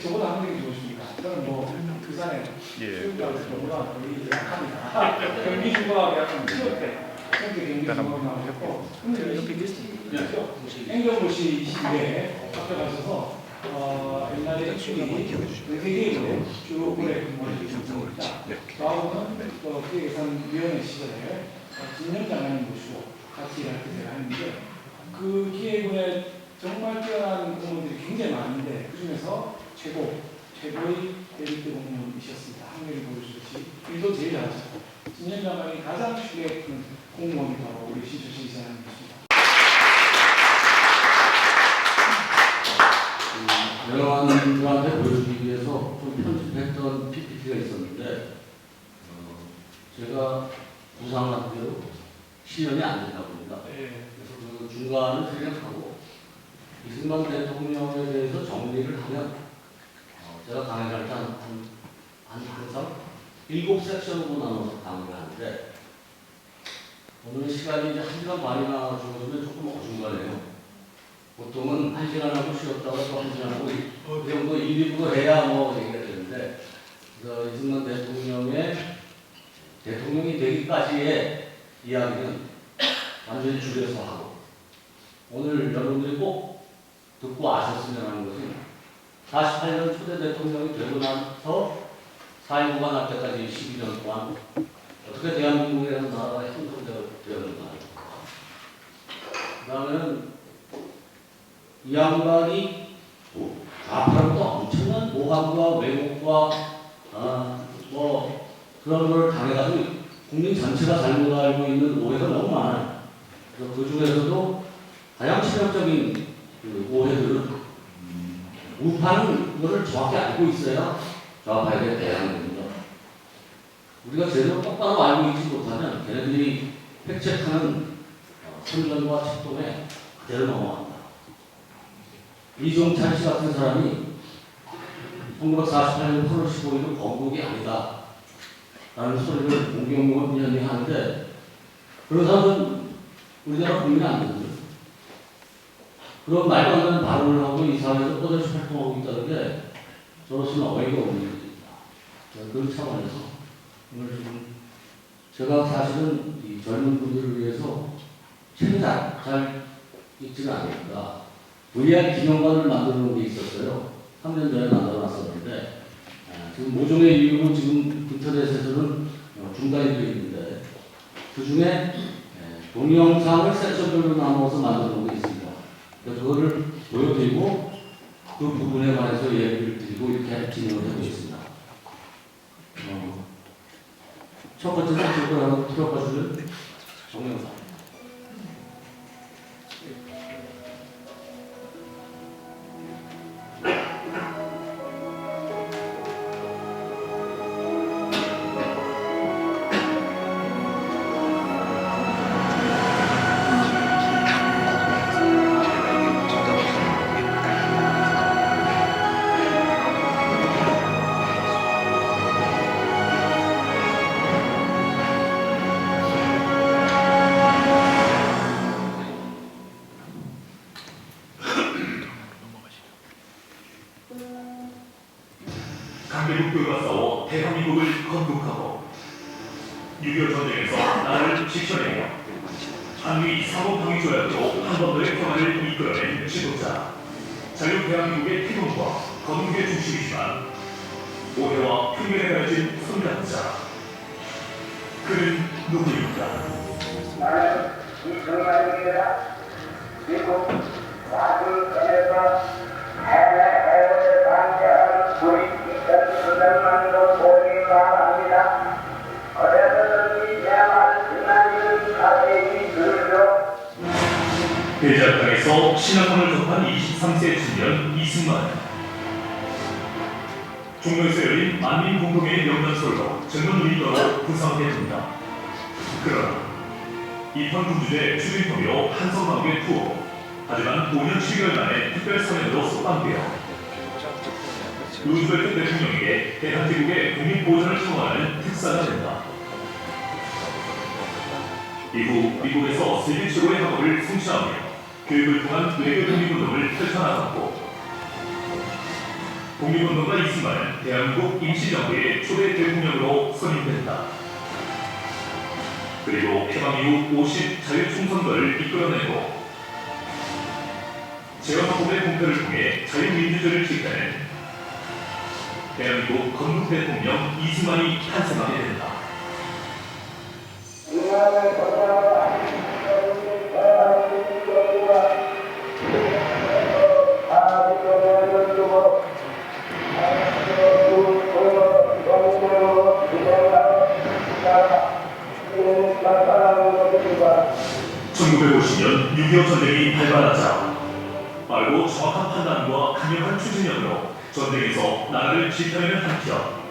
저보다 한 명이 좋으십니까? 저는 뭐 부산에 체육관에서 저보다 거의 약합니다. 경기 주가 약간 취업때 경기 주가 나오셨고 근데 행정고시 22에 합격하셔서 옛날에 축이 세계인데 쭉 오래 근무를 해주셨습니다. 저하고는 또 기획예산위원회 시절에 진영 장관님 모시고 같이 일할 때 제가 했는데 그 기획원에 정말 뛰어난 공무원들이 굉장히 많은데 그 중에서 최고의 데뷔 공무원이셨습니다. 학력이 보여주듯이 일도 제일 잘하셨고 진영 장관이 가장 쉽게 공무원이 바로 우리 신철식 이사장님이십니다. 여러분들한테 보여주기 위해서 좀 편집했던 PPT가 있었는데 제가 구상한 대로 실현이 안 된다고 봅니다. 그래서 그 중간을 생략하고 이승만 대통령에 대해서 정리를 하면 제가 강의를 할 때 항상 7섹션으로 나눠서 강의를 하는데 오늘 시간이 이제 1시간 반이나 주어지면 조금 어중간해요. 보통은 1시간하고 쉬었다가 또 1시간하고 그 정도 1, 2부도 해야 뭐 얘기가 되는데 그래서 이승만 대통령이 되기까지의 이야기는 완전히 줄여서 하고 오늘 여러분들이 꼭 듣고 아셨으면 하는 것은 48년 초대 대통령이 되고 나서 4.19가 날 때까지 12년 동안 어떻게 대한민국이라는 나라가 형성되었는가. 그 다음에는 이 양반이 좌파로부터 엄청난 모함과 왜곡과 뭐 그런 걸 당해가지고 국민 전체가 잘못 알고 있는 오해가 너무 많아요. 그래서 그 중에서도 가장 치명적인 그 오해들은 우파는 그거를 정확히 알고 있어야 좌파에게 대항하는 겁니다. 우리가 제대로 똑바로 알고 있지 못하면 걔네들이 획책하는 선전과 책동에 그대로 넘어간다. 이종찬 씨 같은 사람이 1948년 8월 15일은 건국이 아니다 라는 소리를 공경무원위원이 하는데 그런 사람은 우리나라 국민이 안 되거든요. 그런 말도 안 되는 발언을 하고 이 사회에서 뻗어서 활동하고 있다는 게 저로서는 어이가 없는 일입니다. 그런 차원에서 오늘 지금 제가 사실은 이 젊은 분들을 위해서 책이 잘 읽지는 않습니다. VR 기념관을 만드는 게 있었어요. 3년 전에 만들어놨었는데 지금 모종의 이유로 지금 인터넷에서는 중단이 되어 있는데 그 중에 동영상을 섹션별로 나눠서 만드는 게 있습니다. 그거를 보여드리고 그 부분에 관해서 얘기를 드리고 이렇게 진행을 하고 있습니다. 첫 번째 섹션을 한번 틀어봐 주는 동영상. 강대국교가 싸워 대한민국을 건국하고 6.25 전쟁에서 나라를 지켜내며 한미 상호방위조약으로 한반도의 평화를 이끌어낸 지도자, 자유 대한민국의 태동과 건국의 중심이지만 오해와 편견에 가려진 선량자. 그는 누구입니까? 나는 이승만입니다. 미국 와싱턴에서 해외 반대하는 우리 2,900만도 도움이 바랍니다. 어디서든지 내 말을 듣는 가족이 들으려. 대작당에서 신학원을 접한 23세 청년 이승만. 종로에서 열린 만민공동회의 명단설로 전문 리더로 부상됩니다. 그러나 이번 군주제 주민토미로 한성마을에 투어. 하지만 5년 7개월 만에 특별사면으로 석방되어 루즈벨트 대통령에게 대한민국의 국민보전을 청원하는 특사가 된다. 이후 미국에서 세계 최고의 학업을 성취하며 교육을 통한 외교 독립운동을 펼쳐나갔고 독립운동가 이승만은 대한민국 임시정부의 초대 대통령으로 선임된다. 그리고 해방 이후 50 자유총선거를 이끌어내고 재헌헌법의 공표를 통해 자유민주주의를 지켜낸 대한민국 건국 대통령 이승만이 탄생하게 된다. (1950년) 6.25 전쟁이 발발하자 빠르고 정확한 판단과 강력한 추진력으로 전쟁에서 나라를 지켜내는 한편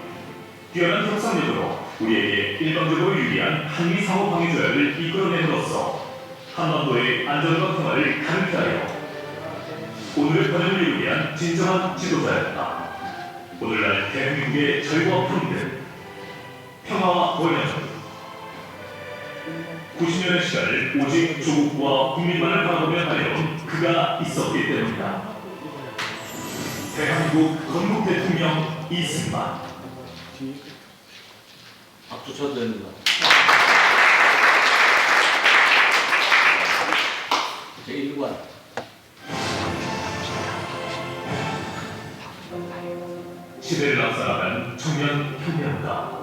뛰어난 협상력으로 우리에게 일방적으로 유리한 한미 상호 방위 조약을 이끌어냄으로써 한반도의 안전과 평화를 가능케 하여 오늘의 번영을 이루기 위한 진정한 지도자였다. 오늘날 대한민국의 절과 평등, 평화와 번영 90년의 시간을 오직 조국과 국민만을 바라보며 달려온 그가 있었기 때문이다. 대한민국 건국 대통령 이승만. 박수 쳐도 됩니다. 제1관 시대를 낙살하는 청년 혁명가.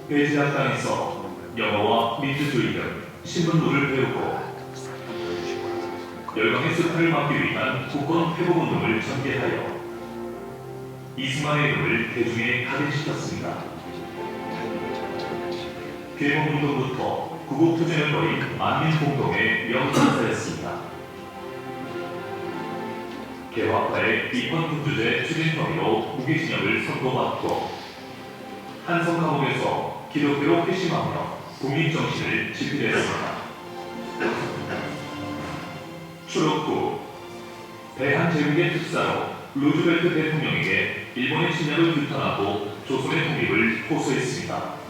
베트남 땅에서 영어와 민주주의 등 신문물을 배우고 열강의 습관을 막기 위한 국권 회복운동을 전개하여 이승만의 이름을 대중에 각인시켰습니다. 계몽운동부터 구국투쟁을 벌인 만민공동의 명판사였습니다. 개화파의 입헌군주제 추진 혐의로 무기징역을 선고받고 한성 감옥에서 기독교로 회심하며 독립정신을 지키려했습니다. 추록 후 대한제국의 특사로 루즈벨트 대통령에게 일본의 침략을 규탄하고 조선의 독립을 호소했습니다.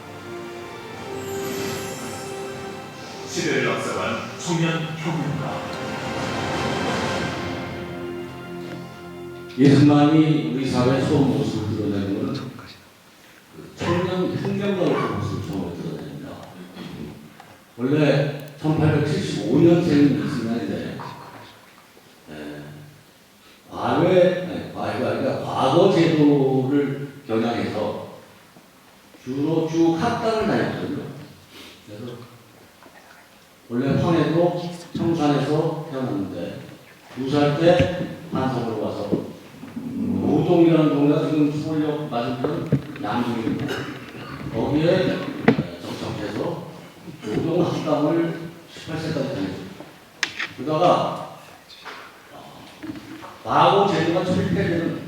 시대를 앞서간 청년 혁명가. 이승만이 우리 사회의 처음 모습을 드러내는 것은 청년 혁명가로서 모습을 처음 드러냅니다. 원래 1875년생 이승만인데 과거 제도를 겨냥해서 주로 쭉 학당을 다녔거든요. 그래서 원래 황해도 청산에서 태어났는데 2살 때 한성으로 와서 노동이라는 동네가 지금 서울역 맞은편 양동입니다. 거기에 정착해서 노동학당을 18세까지 다녔습니다. 그러다가 과거 제도가 철폐되는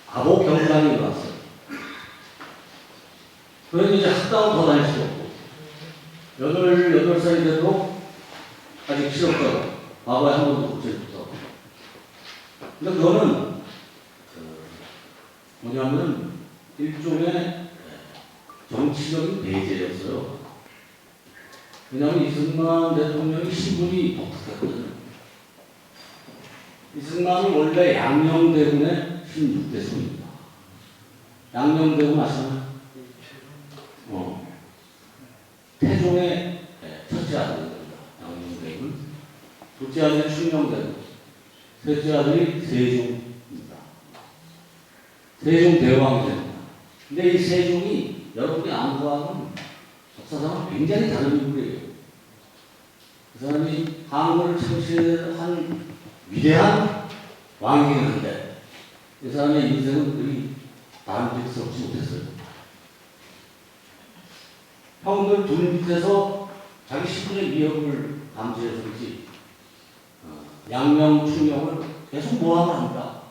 과거 경상이 일어났어요. 그래서 이제 학당을 더 다닐 수 없고 8살이 돼도 아직 실업자고 과거에 한 번도 국제를 못하고. 근데 그거는 뭐냐면 일종의 정치적인 배제였어요. 왜냐하면 이승만 대통령의 신분이 독특했거든요. 이승만은 원래 양녕대군의 16대손입니다. 양녕대군 아시나요? 태종의 첫째 아들입니다. 양녕대군. 둘째 아들이 충녕대군. 셋째 아들이 세종입니다. 세종대왕이 됩니다. 근데 이 세종이 여러분이 안보하는 역사상은 굉장히 다른 인물이에요. 그 사람이 한국을 창시한 위대한 왕이긴 한데 이 사람의 인생은 그리 다름직스럽지 못했어요. 형들 둘 밑에서 자기 신분의 위협을 감지해서인지 양명, 충명을 계속 모함을 합니다.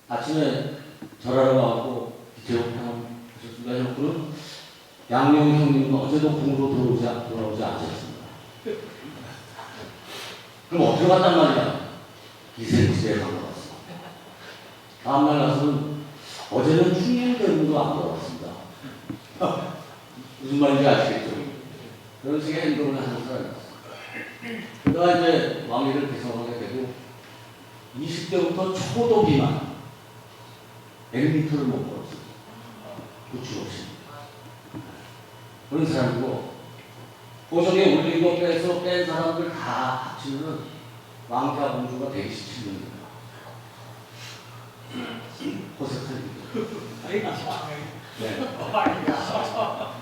아침에 절하러 가고 기체욕탕을 하셨습니다. 해놓고는 양명 형님은 어제도 궁으로 돌아오지 않으셨습니다. 그럼 어디로 갔단 말이야? 기생집에 간 것 같습니다. 다음날 가서는 어제는 충녕대군도 안 돌아왔습니다. 무슨 말인지 아시겠죠? 그런 식의 행동을 하는 사람이었어요. 그러다가 이제 왕위를 개성하게 되고 20대부터 초도 비만 100m를 못 걸었어요. 구출 없이. 그런 사람이고 보석에 올리고 빼서 뺀 사람들 다 합치면 왕자 공주가 127명입니다. 호석하니까. 네.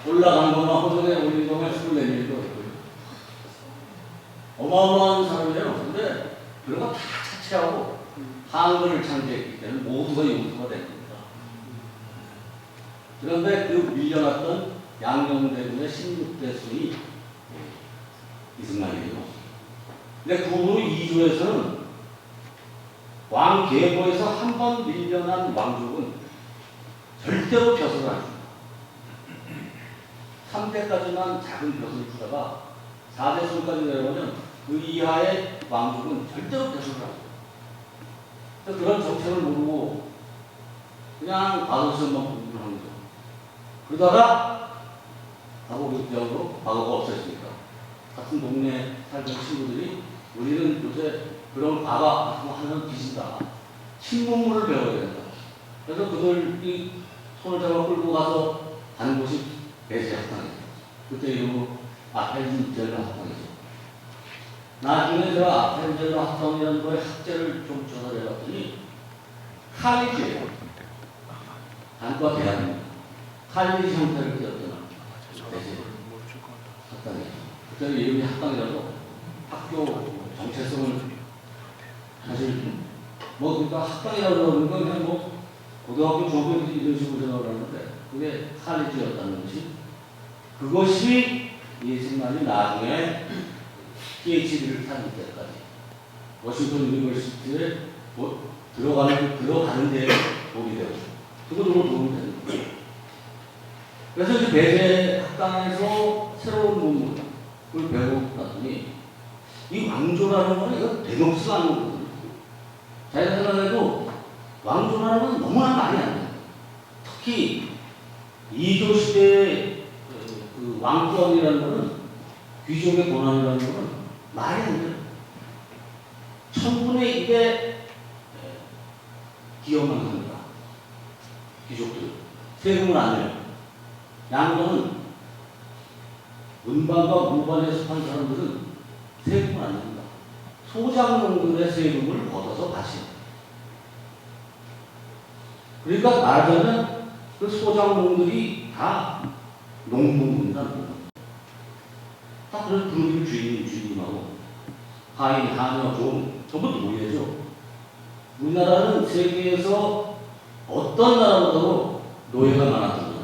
올라간 것만 호석에 올린 것만 24명도 있고요. 어마어마한 사람이에요. 근데 그런 거 다 차치하고 한글을 창제했기 때문에 모두가 용서가 된 겁니다. 그런데 그 밀려났던 양녕대군의 16대 순이 이승만이에요. 근데 그 후로 이조에서는 왕계보에서 한 번 밀려난 왕족은 절대로 벼슬을 안 줍니다. 3대까지만 작은 벼슬을 주다가 4대 순까지 내려오면 그 이하의 왕족은 절대로 벼슬을 안 줍니다. 그런 정책을 모르고 그냥 과거시험만 공부를 하는 거죠. 그러다가 과거교육장으로 과거가 없어지니까 같은 동네에 살던 친구들이 우리는 요새 그런 과거 하면 뒤진다. 신문물을 배워야 된다. 그래서 그들이 손을 잡아 끌고 가서 가는 곳이 배제학당이에요. 그때 이름으로 아펠린젤러 학당이죠. 나중에 제가 아펠린젤러 학당이라는 거에 학제를 좀 조사를 해봤더니 칼리지예요. 단과 대학입니다. 칼리지 형태를 띄었던 배제 학당이에요. 그때는 이름이 학당이라서 학교 정체성을 사실 뭐 그러니까 학당이라고 그러는 건 그냥 뭐 고등학교 중학교 이런 식으로 생각을 하는데 그게 칼리지였다는 것이 그것이 이승만이 나중에 PhD를 타는 때까지 워싱턴 유니버시티에 들어가는 데 도움이 되고 그것으로 도움이 되는 거예요. 그래서 이제 배제 학당에서 새로운 문물을 배우고 났더니 이 왕조라는 거는 이거 대놓지도 않은 거거든요. 자기가 생각해도 왕조라는 건 너무나 말이 안 돼요. 특히 이조 시대의 그 왕권이라는 거는 귀족의 권한이라는 거는 말이 안 돼요. 1000분의 1의 기여만 합니다. 귀족들. 세금을 안 내요. 양반은 문반과 무반에 속한 사람들은 세금을 안 냅니다. 소장농들의 세금을 걷어서 바칩니다. 그러니까 말하자면 그 소장농들이 다 농부입니다. 다 그런 분위기 주인님하고 하인, 하녀, 종 전부 노예죠. 우리나라는 세계에서 어떤 나라보다도 노예가 많았던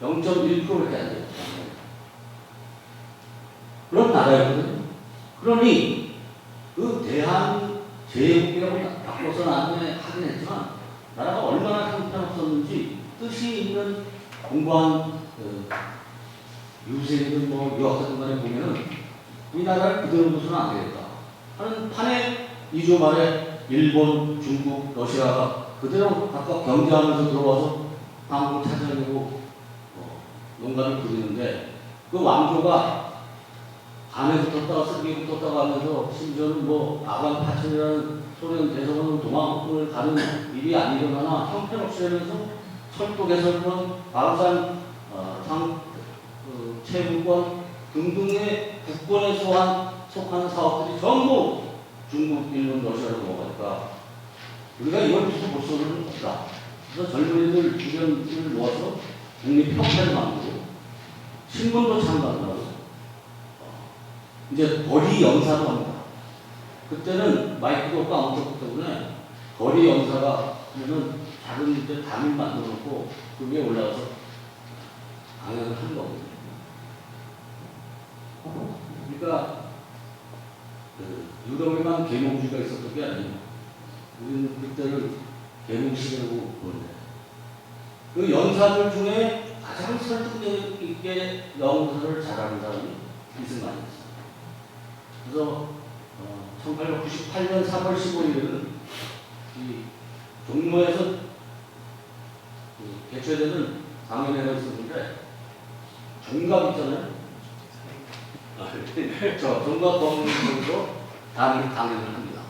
나라입니다. 0.1%밖에 안 돼요. 그런 나라였거든요. 그러니 그 대한 제국이라고 바꿔서 나중에 하긴 했지만 나라가 얼마나 형편없었는지 뜻이 있는 공부한 유생이든 뭐 유학자들 간에 보면은 우리나라를 그대로 둬서는 안 되겠다 하는 판에 2조 말에 일본, 중국, 러시아가 그대로 각각 경제하면서 들어와서 한국을 찾아내고 농가를 부리는데 그 왕조가 간에 붙었다가 쓰기에 붙었다가 하면서 심지어는 뭐 아반 파천이라는 소련 대성을 도망을 가는 일이 안 일어나나 형편없이 하면서 철도 개설권, 바우산 채무권 등등의 국권에 속하는 사업들이 전부 중국, 일본, 러시아로 넘어가니까 우리가 이걸 무슨 볼 수는 없다. 그래서 젊은이들 주변을 모아서 국립협회를 만들고 신문도 창간하고 이제 거리 연사도 합니다. 그때는 마이크도 없고 아무것도 없기 때문에 거리 연사가 하면은 작은 이제 담을 만들어 놓고 그 위에 올라가서 강연을 하는 거거든요. 그러니까 유럽에만 계몽주의가 있었던 게 아니에요. 우리는 그때를 계몽시대라고 보는데 그 연사들 중에 가장 설득력 있게 영사를 잘하는 사람이 이승만이었어요. 그래서 1898년 3월 15일에는 이 종로에서 개최되는 강연회가 있었는데 종갑 있잖아요. 저 종갑 범위에서 강연을 합니다.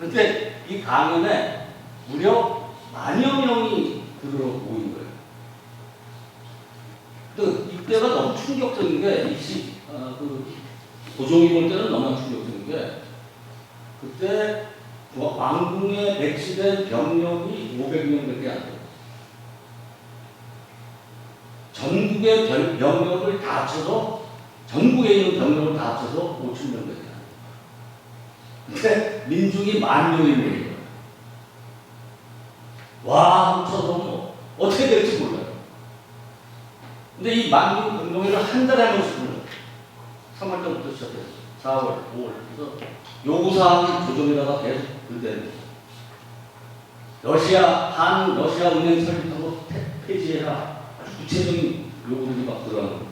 그런데 이 강연에 무려 만여 명이 들어 모인 거예요. 그 이때가 너무 충격적인 게 고종이 볼 때는 너무 충격적인 게 그때 왕궁에 배치된 병력이 500명밖에 안 돼요. 전국의 병력을 다 합쳐서 전국에 있는 병력을 다 합쳐서 5,000명밖에 안 돼요. 근데 민중이 10,000명이 모인 거예요. 와, 저도 어떻게 될지 몰라요. 근데 이 만국 운동회를 한 달에 한 번씩 불러요. 3월 달부터 시작해서 4월, 5월. 그래서 요구사항이 조정에다가 계속 들대는 거예요. 러시아 은행 설립하고 폐지해라. 아주 구체적인 요구들이 막 들어가는 거예요.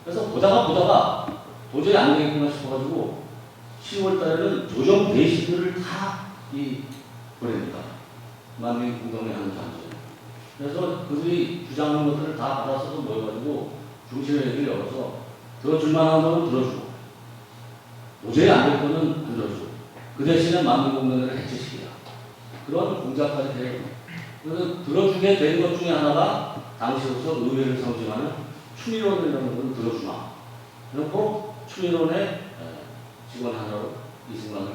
그래서 보다가 도저히 안 되겠구나 싶어가지고 10월 달에는 조정 대신들을 다 보냅니다. 만국 운동회 하는 단체. 그래서 그들이 주장하는 것들을 다 받아서 모여가지고 중심회의를 열어서 들어줄 만한 거는 들어주고 도저히 안 될 거는 안 들어주고 그 대신에 만국운동회를 해체시키라. 그런 공작까지 해요. 그래서 들어주게 된 것 중에 하나가 당시로서 의회를 상징하는 추미론이라는 걸 들어주마. 그리고 추미론의 직원 하나로 이승만을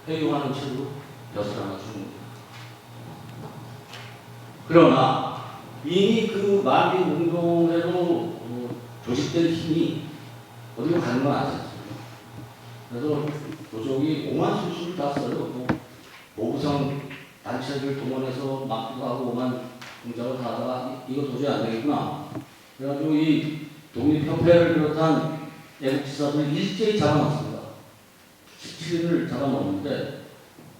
회유하는 채로 엿을 하나 줍니다. 그러나 이미 그 만국운동회로 조직된 힘이 어디로 가는 건 아니었어요. 그래서 조정이 오만 수술을 다 써요. 모구성 단체들 동원해서 막기도 하고 오만 공작을 다 하다가 이거 도저히 안 되겠구나. 그래가지고 이 독립협회를 비롯한 애국지사들을 일제히 잡아놨습니다. 17인을 잡아놓았는데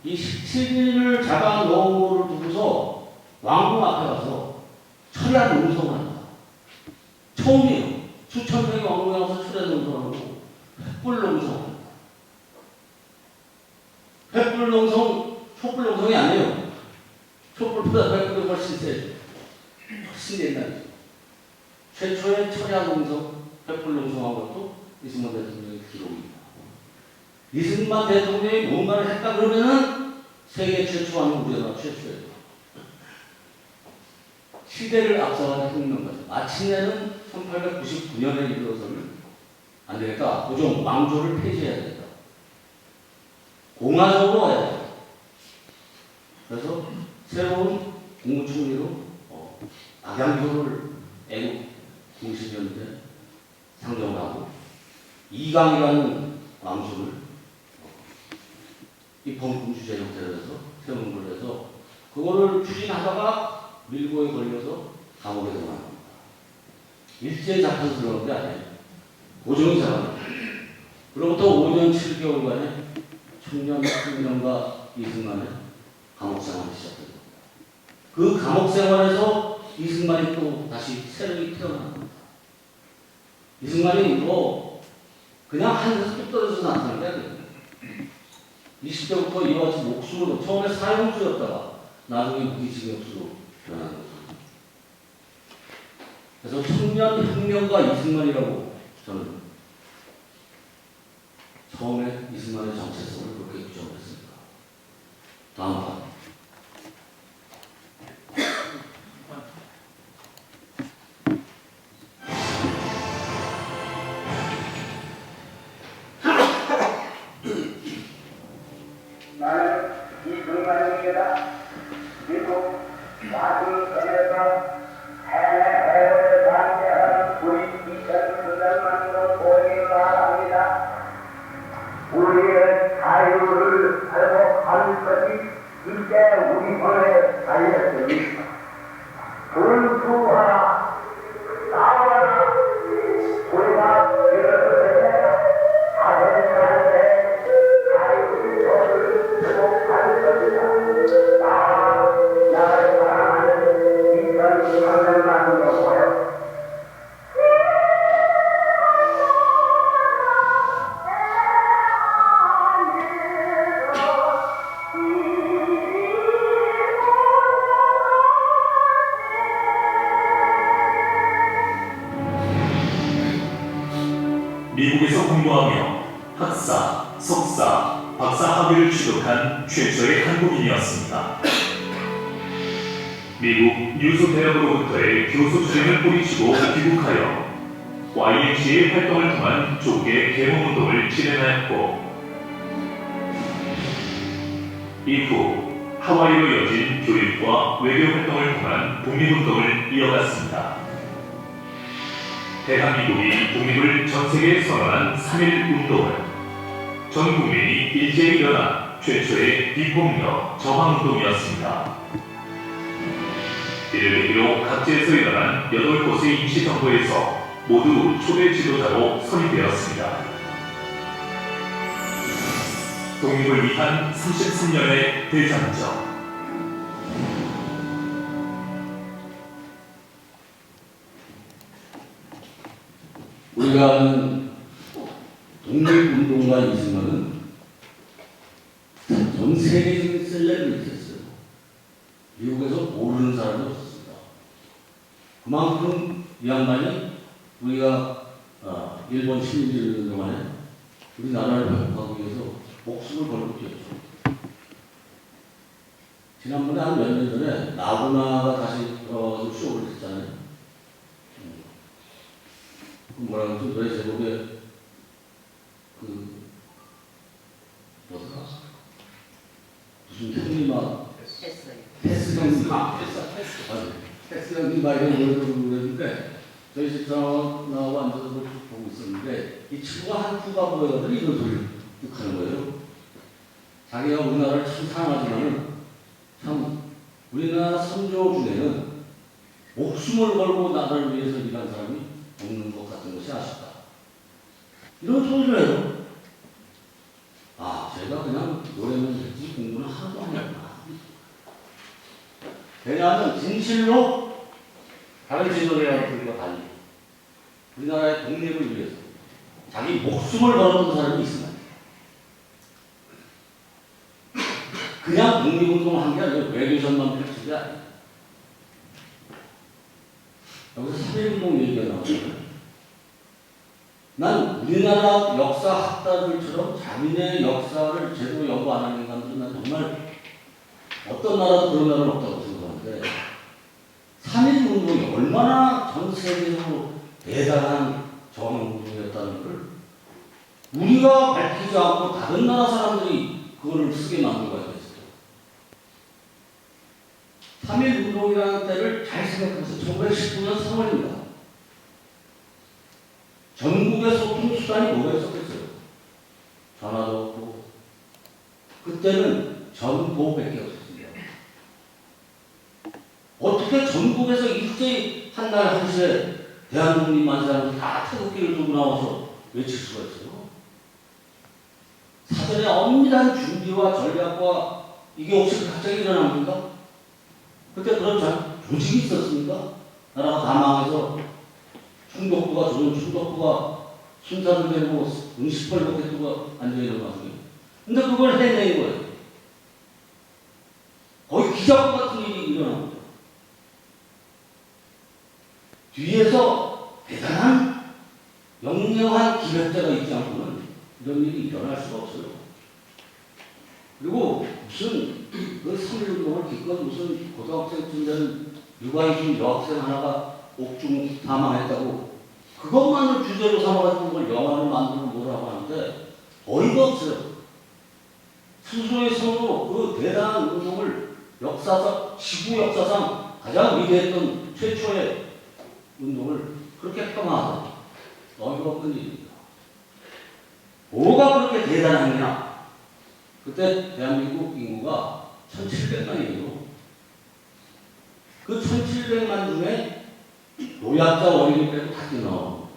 이 17인을 잡아놓은 거를 두고서 왕궁 앞에 가서 철야 농성을 합니다. 처음이에요. 수천 명이 왕궁에 가서 철야 농성하고 횃불 농성을 횃불 농성, 촛불 농성이 아니에요. 촛불보다 횃불이 훨씬 세죠. 훨씬 옛날이죠. 최초의 철야 농성, 횃불 농성한 것도 이승만 대통령의 기록입니다. 이승만 대통령이 뭔가를 했다 그러면은 세계 최초 하면 우리나라 최초예요. 시대를 앞서가는 혁명가죠. 마침내는 1899년에 이르러서는 안 되겠다. 고종 왕조를 폐지해야 되겠다. 공화정으로 해야 되겠다. 그래서 새로운 국무총리로 박양조를 애국 공신이었는데 상정을 하고 이강이라는 왕조를 입헌군주제 형태로 해서 세운 걸로 해서 그거를 추진하다가 밀고에 걸려서 감옥에 들어갑니다. 일제히 잡혀서 들어간 게 아니에요. 고종이 잡아요. 그로부터 5년 7개월간의 청년 청년과 이승만의 감옥 생활을 시작합니다. 그 감옥 생활에서 이승만이 또 다시 새로이 태어난 겁니다. 이승만이 그냥 하늘에서 뚝 떨어져서 나타난 게 아니에요. 20대부터 이와 같이 목숨으로 처음에 사형수였다가 나중에 무기징역수로 변하는 거죠. 그래서 청년 혁명가 이승만이라고 저는 처음에 이승만의 정체성을 그렇게 규정을 했습니다. 다음 판. 나는 이승만입니다. 미국 와싱턴에서 해외 해외를 관계하는 우리 2,900만 보행을 말합니다. 우리의 자유를 회복하는 것이 이제 우리 손에 달렸습니다. 분수하라, 싸워라, 우리가 일어서야 아들들한테 자유를 회복할 것이다. 나를 사랑하는 2,900만 여보요. 취득한 최초의 한국인이었습니다. 미국 유소 대학으로부터의 교수 수행을 뿌리치고 귀국하여 YMCA 활동을 통한 조국의 계몽운동을 진행하였고 이후 하와이로 이어진 교육과 외교 활동을 통한 독립운동을 이어갔습니다. 대한민국이 독립을 전 세계에 선언한 3.1운동은 전 국민이 일제히 일어난 최초의 비폭력 저항운동이었습니다. 이를 계기로 각지에서 일어난 8곳의 임시정부에서 모두 초대 지도자로 선임되었습니다. 독립을 위한 33년의 대장정. 우리가 아는 독립운동가 이승만은 전 세계적인 셀레브리티였어요. 미국에서 모르는 사람이 없었습니다. 그만큼 이 양반이 우리가 일본 식민지 동안에 우리나라를 회복하기 위해서 목숨을 걸고 뛰었죠. 지난번에 한 몇 년 전에 나고나가 다시 돌아와서 쇼를 했잖아요. 그 뭐라 그러죠? 노래 제목에 뭐더라? 무슨 형님아 패스 형님아 패스 형님아 이런 노래를 부르는데 저희 집사람하고 앉아서 보고 있었는데 이 친구가 한 후가 보여가지고 이런 소리를 하는 거예요. 자기가 우리나라를 참 사랑하지만은 참 우리나라 선조 중에는 목숨을 걸고 나라를 위해서 일한 사람이 없는 것 같은 것이 아쉽다. 이런 소리를 해요. 제가 그냥 노래만 했지 공부는 하나도 안 했구나. 왜냐하면 진실로 다른 지도자들과 달리 우리나라의 독립을 위해서 자기 목숨을 걸었던 사람이 있습니다. 그냥 독립운동을 한 게 아니라 외교전만 펼친 게 아니에요. 여기서 3.1운동 얘기가 나오잖아요. 난 우리나라 역사 학자들처럼 자기네 역사를 제대로 연구 안 하는 인간들은 난 정말 어떤 나라도 그런 나라는 없다고 생각하는데 3.1운동이 얼마나 전 세계적으로 대단한 저항운동이었다는 걸 우리가 밝히지 않고 다른 나라 사람들이 그거를 쓰게 만들고 있어요. 3.1운동이라는 때를 잘 생각해서 1919년 3월입니다. 전국의 소통수단이 뭐가 있었겠어요? 전화도 없고 그때는 전보밖에 없었습니다. 어떻게 전국에서 일제히 한날 한시에 대한독립 만세하면서 다 태극기를 들고 나와서 외칠 수가 있어요? 사전에 엄밀한 준비와 전략과 이게 없이 갑자기 일어납니까? 그때 그런 조직이 있었습니까? 나라가 다 망해서 충독부가 조선 충독부가 순사들 되고 응시벌 로켓부가 앉아있는 와중에 근데 그걸 해내는 거예요. 거의 기적과 같은 일이 일어납니다. 뒤에서 대단한 영영한 기획자가 있지 않고는 이런 일이 일어날 수가 없어요. 그리고 무슨 그 3.1운동을 기껏 무슨 고등학생쯤 되는 육아이중 여학생 하나가 옥중 사망했다고 그것만을 주제로 삼아가지고 그걸 영화를 만들고 뭐라고 하는데 어이가 없어요. 스스로의 손으로 그 대단한 운동을 역사상, 지구 역사상 가장 위대했던 최초의 운동을 그렇게 폄하하다니 어이가 없는 일입니다. 뭐가 그렇게 대단하냐? 그때 대한민국 인구가 1,700만이에요. 그 1,700만 중에 노약자 어린이 빼고 다 뛰어나옵니다.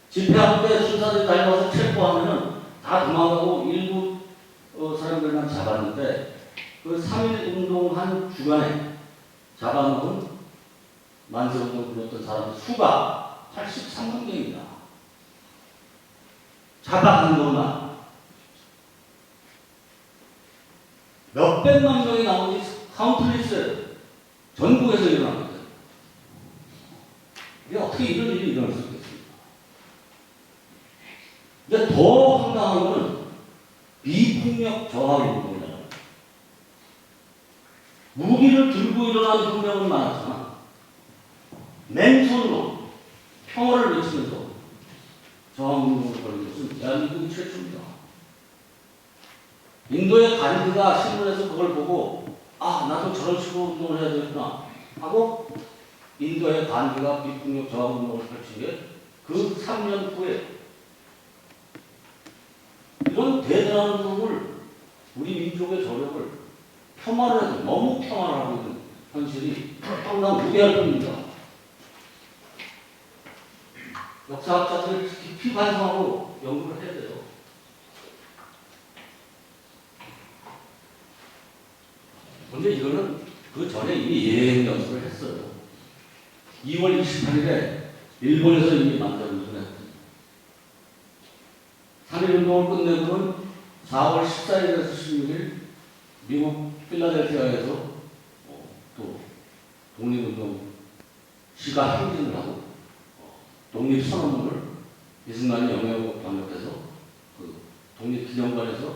집회할 때 순사들이 달려와서 체포하면은 다 도망가고 일부 사람들만 잡았는데 그 3.1운동 한 주간에 잡아놓은 만세운동 불렀던 사람들 수가 83만 명입니다. 잡아간 것만 몇백만 명이 나오니 카운트리스 전국에서 일어납니다. 이게 어떻게 이런 일이 일어날 수 있겠습니까? 근데 더 황당한 것은 비폭력 저항 운동이다. 무기를 들고 일어난 혁명은 많았지만 맨손으로 평화를 외치면서 저항 운동을 벌인 것은 대한민국이 최초입니다. 인도의 간디가 신문에서 그걸 보고 아 나도 저런 식으로 운동을 해야 되겠구나 하고 인도의 간디가 비폭력 저항 운동을 펼친 게 그 3년 후에 이런 대단한 운동을 우리 민족의 저력을 폄하를 해도 너무 폄하를 하고 있는 현실이 상당히 무게할 겁니다. 역사학자들 깊이 반성하고 연구를 해야 돼요. 근데 이거는 그 전에 이미 예행 연구를 했어요. 2월 28일에 일본에서 이미 만들어졌어요. 3.1운동을 끝내고는 4월 14일에서 16일 미국 필라델피아에서 또 독립운동 시가 행진을 하고 독립선언문을 이승만이 영향으로 번역해서 그 독립기념관에서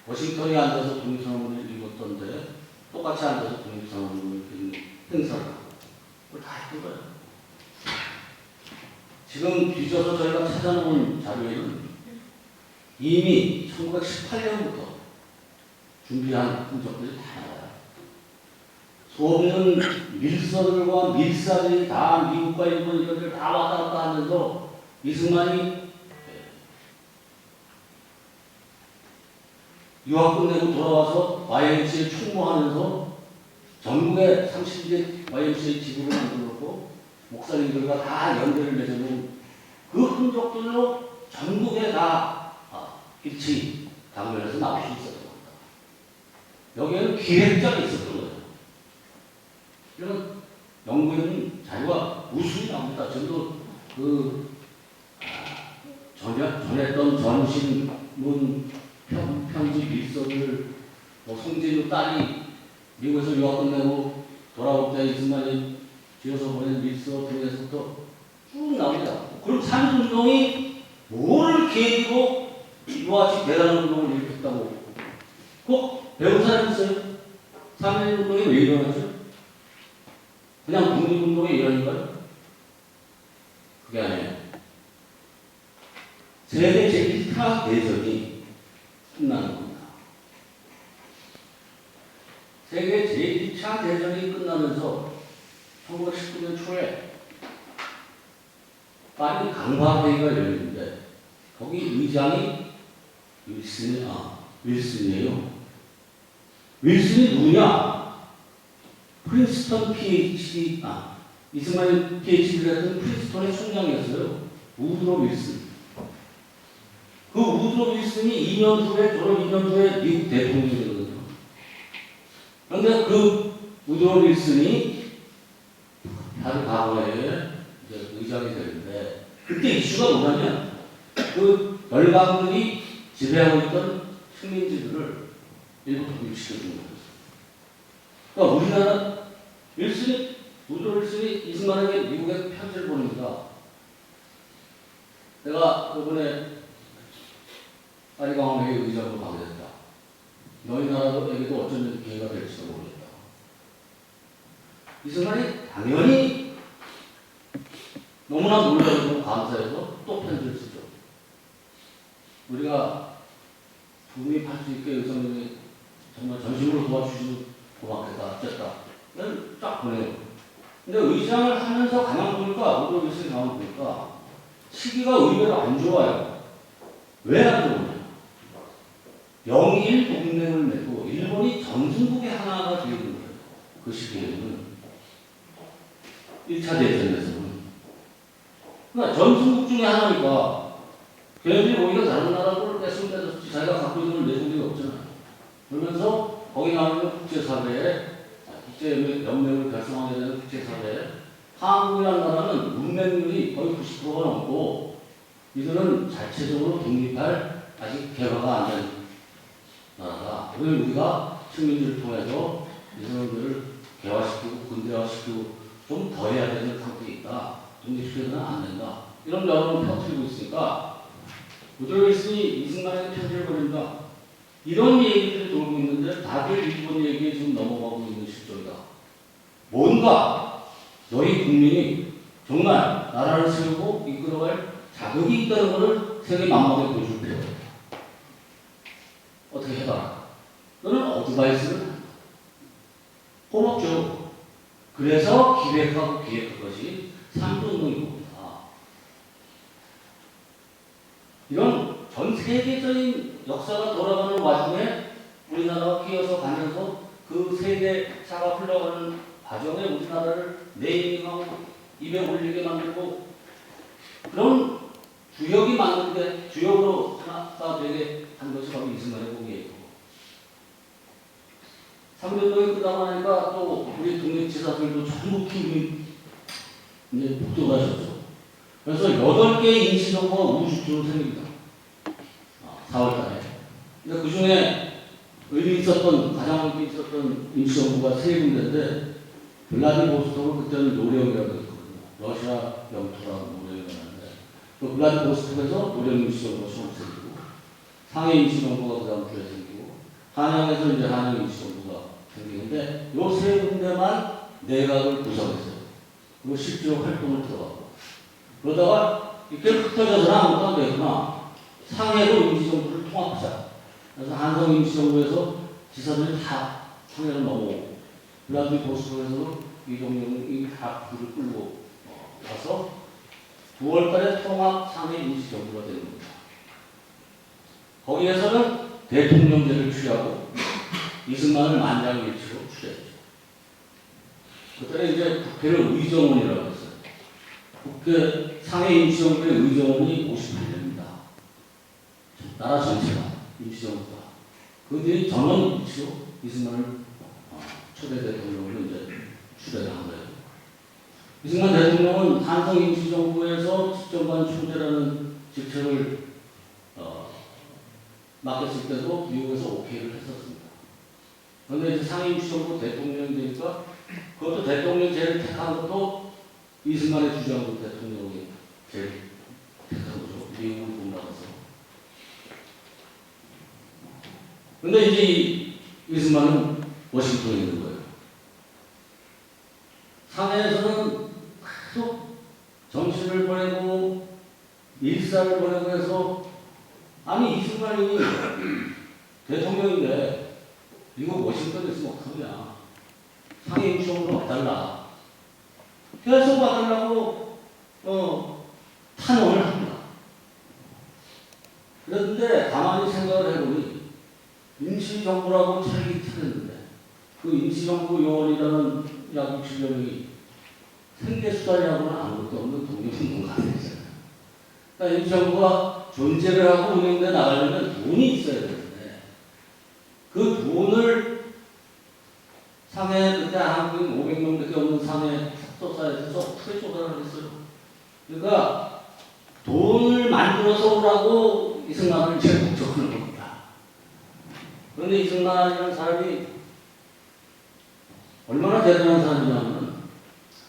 워싱턴에 앉아서 독립선언문을 읽었던데 똑같이 앉아서 독립선언문을 읽는 행사를 하고 그걸 다 했던 거예요. 지금 뒤져서 저희가 찾아놓은 자료에는 이미 1918년부터 준비한 흔적들이 다 나와요. 수없는 밀서들과 밀사들이 다 미국과 일본 이런 데를 다 왔다 갔다 하면서 이승만이 유학 끝내고 돌아와서 YMCA 총무하면서 전국에 30개 YMCA 지구를 만들어놓고 목사님들과 다 연대를 맺어놓은 그 흔적들로 전국에 다 일치 당면에서 나올 수 있었던 겁니다. 여기에는 기획자가 있었던 거예요. 이런 연구에는 자료가 우수히 나옵니다. 저도 전했던 전신문 편지 밀서를 송진우 딸이 미국에서 유학 끝내고 돌아올 때 이승만이 지어서 보낸 밀서 등에서부터 쭉 나옵니다. 그럼 3.1운동이 뭘 계기로 이와 같이 대단한 운동을 일으켰다고 꼭 배운 사람 있어요? 3.1운동이 왜 일어났죠? 그냥 독립운동의 일환인가요? 그게 아니에요. 세계 제1차 대전이 끝나는 겁니다. 세계 제1차 대전이 끝나면서 1919년 초에 파리 강화회의가 열리는데 거기 의장이 윌슨이에요. 윌슨이 누구냐? 프린스턴 PhD, 이승만이 PhD를 했던 프린스턴의 총장이었어요. 우드로 윌슨. 그 우드로 윌슨이 2년 후에, 졸업 2년 후에 미국 대통령이 되거든요. 그런데 그 우드로 윌슨이 파리 강화회의에 의장이 되는데 그때 이슈가 뭐냐면 그 열강들이 지배하고 있던 식민지들을 일부 독립시켜주는 거였어요. 그러니까 우리나라 우드로 윌슨이 이승만에게 미국에 편지를 보냅니다. 내가 이번에 파리 강화회의 의장으로 가게 됐다. 너희 나라에게도 어쩐 기회가 될지도 모르겠다. 이승만이 당연히 너무나 놀라고 감사해서 또 편지를 쓰죠. 우리가 독립할 수 있게 의장님이 정말 전심으로 도와주시면 고맙겠다, 어쨌다. 이걸 쫙 보내요. 근데 의장을 하면서 가만 보니까, 우드로 윌슨이 가만 보니까 시기가 의외로 안 좋아요. 왜 안 좋으냐? 영일 동맹을 맺고 일본이 전승국의 하나가 되는 거예요. 그 시기에는 1차 대전에서는. 그러니까 전승국 중에 하나니까 걔네들이 오히려 다른 나라를 뺏으면 뺏었지 자기가 갖고 있는 걸 내줄 리가 없잖아요. 그러면서 거기 나오는 국제사회에 국제연맹을 결성하게 되는 국제사회에 한국이라는 나라는 문맹률이 거의 90%가 넘고 이들은 자체적으로 독립할 아직 개화가 안 된 나라다. 그걸 우리가 식민지를 통해서 이 사람들을 개화시키고 군대화시키고 좀 더 해야 되는 상태에 있다. 독립시켜서는 안 된다. 이런 여론을 펴뜨리고 있으니까 우드로 윌슨이 이승만에게 편지를 보냅니다. 이런 얘기들이 돌고 있는데 다들 일본 얘기에 지금 넘어가고 있는 실정이다. 뭔가 너희 국민이 정말 나라를 세우고 이끌어갈 자격이 있다는 것을 세계 만방에 보여줄 필요가 있다. 어떻게 해봐라. 너는 어드바이스를 한다. 고맙죠. 그래서 기획하고 기획한 것이 삼도운동인 겁니다. 이런 전 세계적인 역사가 돌아가는 와중에 우리나라가 끼어서 가면서 그 세계사가 흘러가는 과정에 우리나라를 네이밍하고 입에 올리게 만들고 그런 주역이 만드는데 주역으로 하나가 되게 한 것이 바로 이승만의 공예이고 삼도운동이 끝나고 나니까 또 우리 독립지사들도 전부 팀이 이제 복도가셨죠. 그래서 8개의 임시정부가 우주적으로 생깁니다. 4월 달에. 근데 그 중에 의미 있었던, 가장 의미 있었던 임시정부가 3군데인데, 블라디보스토크 그때는 노령이라고 했거든요. 러시아 영토라고 노령이라고 하는데, 그 블라디보스토크에서 노령 임시정부가 처음 생기고, 상해 임시정부가 그 다음 주에 생기고, 한양에서 이제 한양 임시정부가 생기는데, 요 3군데만 내각을 구성했어요. 그리고 실제로 활동을 들어가고. 그러다가 이렇게 흩어져서는 아무것도 안 되구나. 상해로 임시정부를 통합하자. 그래서 한성 임시정부에서 지사들이 다 상해로 넘어오고 블라디보스토크에서 이동영이 다 불을 끌고 가서 9월달에 통합 상해 임시정부가 되는 겁니다. 거기에서는 대통령제를 취하고 이승만을 만장일치로 취했죠. 그때 이제 국회를 의정원이라고 했어요. 국회 상해 임시정부의 의정원이 58명입니다. 나라 전체가 임시정부가. 그들이 전원 일치로 이승만을 초대 대통령으로 이제 추대한 거예요. 이승만 대통령은 한성 임시정부에서 집정관 총재라는 직책을 맡겼을 때도 미국에서 오케이를 했었습니다. 그런데 이제 상해 임시정부 대통령이 되니까 그것도 대통령제를 택한 것도 이승만의 주장으로 대통령이 제일 택한 거죠. 미국을 못 나가서. 근데 이제 이승만은 워싱턴에 있는 거예요. 상해에서는 계속 정신을 보내고 일사를 보내고 해서 아니 이승만이 대통령인데 미국 워싱턴에 있으면 어떡하냐. 상해 임시정부로 와달라. 계속 와달라고 탄원을 합니다. 그런데 가만히 생각을 해보니 임시정부라고 차리긴 차렸는데 그 임시정부 요원이라는 약 60명이 생계수단이라고는 아무것도 없는 독립운동가들이잖아요. 그러니까 임시정부가 존재를 하고 운영돼 나가려면 돈이 있어야 되는데 그 돈을 상해 그때 한국인 500명밖에 없는 상해 석도사에서 어떻게 조달을 했어요? 그러니까 돈을 만들어서 오라고 이승만을 적극적으로 하는 겁니다. 그런데 이승만이라는 사람이 얼마나 대단한 사람이냐면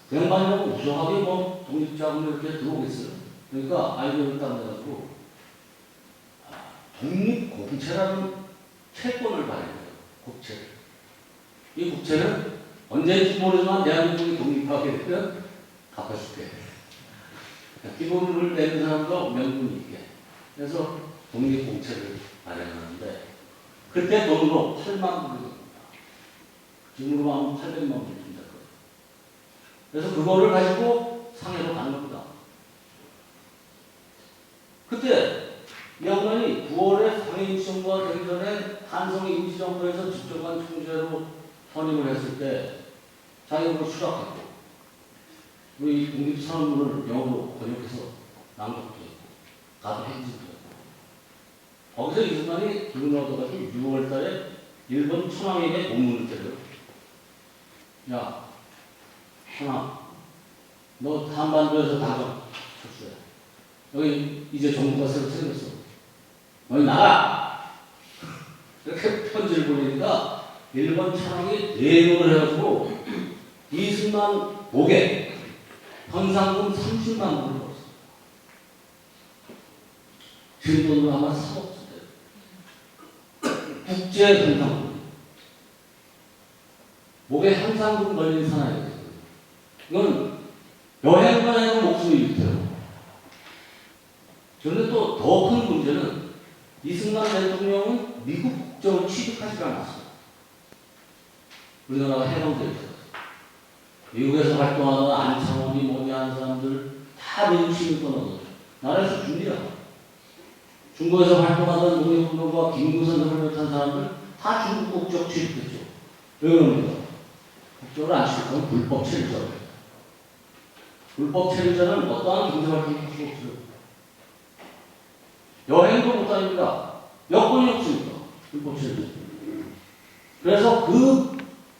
그 양반이라고 무성하게 뭐 독립자금을 이렇게 들어오겠어요. 그러니까 아이디어를 딱 내가지고 독립공채라는 채권을 발행해요. 국채를. 이 국채는 언제인지 모르지만 대한민국이 독립하게 되면 갚아줄게. 기본을 내는 사람도 명분이 있게. 그래서 독립공채를 마련하는데 그때 돈으로 8만 불이 됩니다. 지금으로 하면 800만 불이 된다. 그래서 그거를 가지고 상해로 가는 겁니다. 그때 이 양반이 9월에 상해 임시정부가 되기 전에 한성 임시정부에서 집정관 총재로 선임을 했을 때 자기가 그걸 수락했고 우리 독립선언문을 영어로 번역해서 낭독도 했고 가도 행진도 했고 거기서 이승만이 기분을 얻어가지고 6월 달에 일본 천황에게 공문을 때려요. 야, 천황, 너 한반도에서 당장 철수해. 여기 이제 정부가 새로 생겼어. 너희 나가! 이렇게 편지를 보내니까 일본 천황이 대응을 해가지고 이승만 목에 현상금 30만 원을 넣었어. 지금 돈으로 아마 3억 주대. 국제 현상. 목에 현상금 걸린 사나이거든요. 이건 여행만 해도 목숨이 일테요. 그런데 또 더 큰 문제는 이승만 대통령은 미국 국적을 취득하지 않았어요. 우리나라가 해방되어 있어요. 미국에서 활동하던 안창원이 뭐니 하는 사람들 다 미국 시민권을 나라에서 줍니다. 중국에서 활동하던 농협운동가 김구선 등을 비롯한 사람들 다 중국 국적 취득했죠. 왜 그럽니까? 국적을 안 취득하면 불법 체류자입니다. 불법 체류자는 어떠한 경제활동을 할 수가 없어요. 여행도 못 다닙니다. 여권이 없으니까 불법 체류자. 그래서 그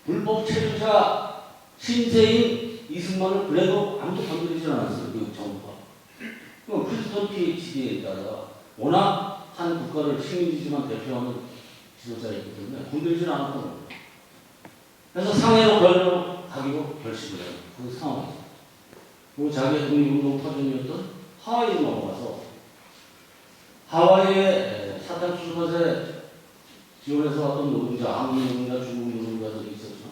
불법 체류자 신세인 이승만을 그래도 아무도 건드리지 않았어요. 미국 정부가. 그럼 프리스턴 PhD에 따라 워낙 한 국가를 식민지지만 대표하는 지도자이기 때문에 건드리지 않았던 거예요. 그래서 상해로 별로 가기로 결심을 해요. 그 상황에서. 그리고 자기의 독립운동 터전이었던 하와이로 넘어가서 하와이에 사탕수수밭에 지원해서 왔던 노동자, 한국 노동자, 중국 노동자들이 있었지만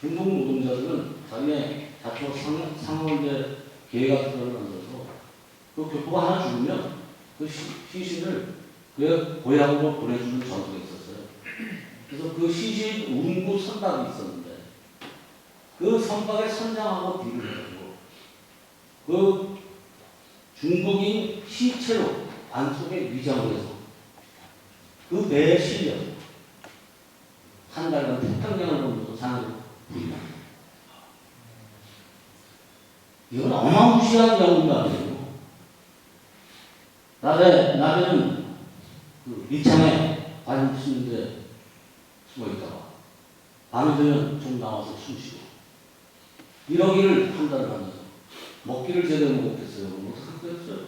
중국 노동자들은 자기네 자초 상원제 계획 같은 걸 만들어서 그 교포가 하나 죽으면 그 시신을 그 고향으로 보내주는 전통이 있었어요. 그래서 그 시신 운구 선박이 있었는데 그 선박에 선장하고 뒤를 해가지고 그 중국인 시체로 안속에 위장을 해서 그 배에 실려 한 달간 태평양을 건너서 상하로 부임합니다. 이건 어마무시한 경우가 아니에요. 낮에는 그 밑창에 관 치는데 숨어 있다가 밤이 되면 좀 나와서 숨쉬고 이러기를 한 달을 하면서 먹기를 제대로 못했어요. 어떻게 했어요?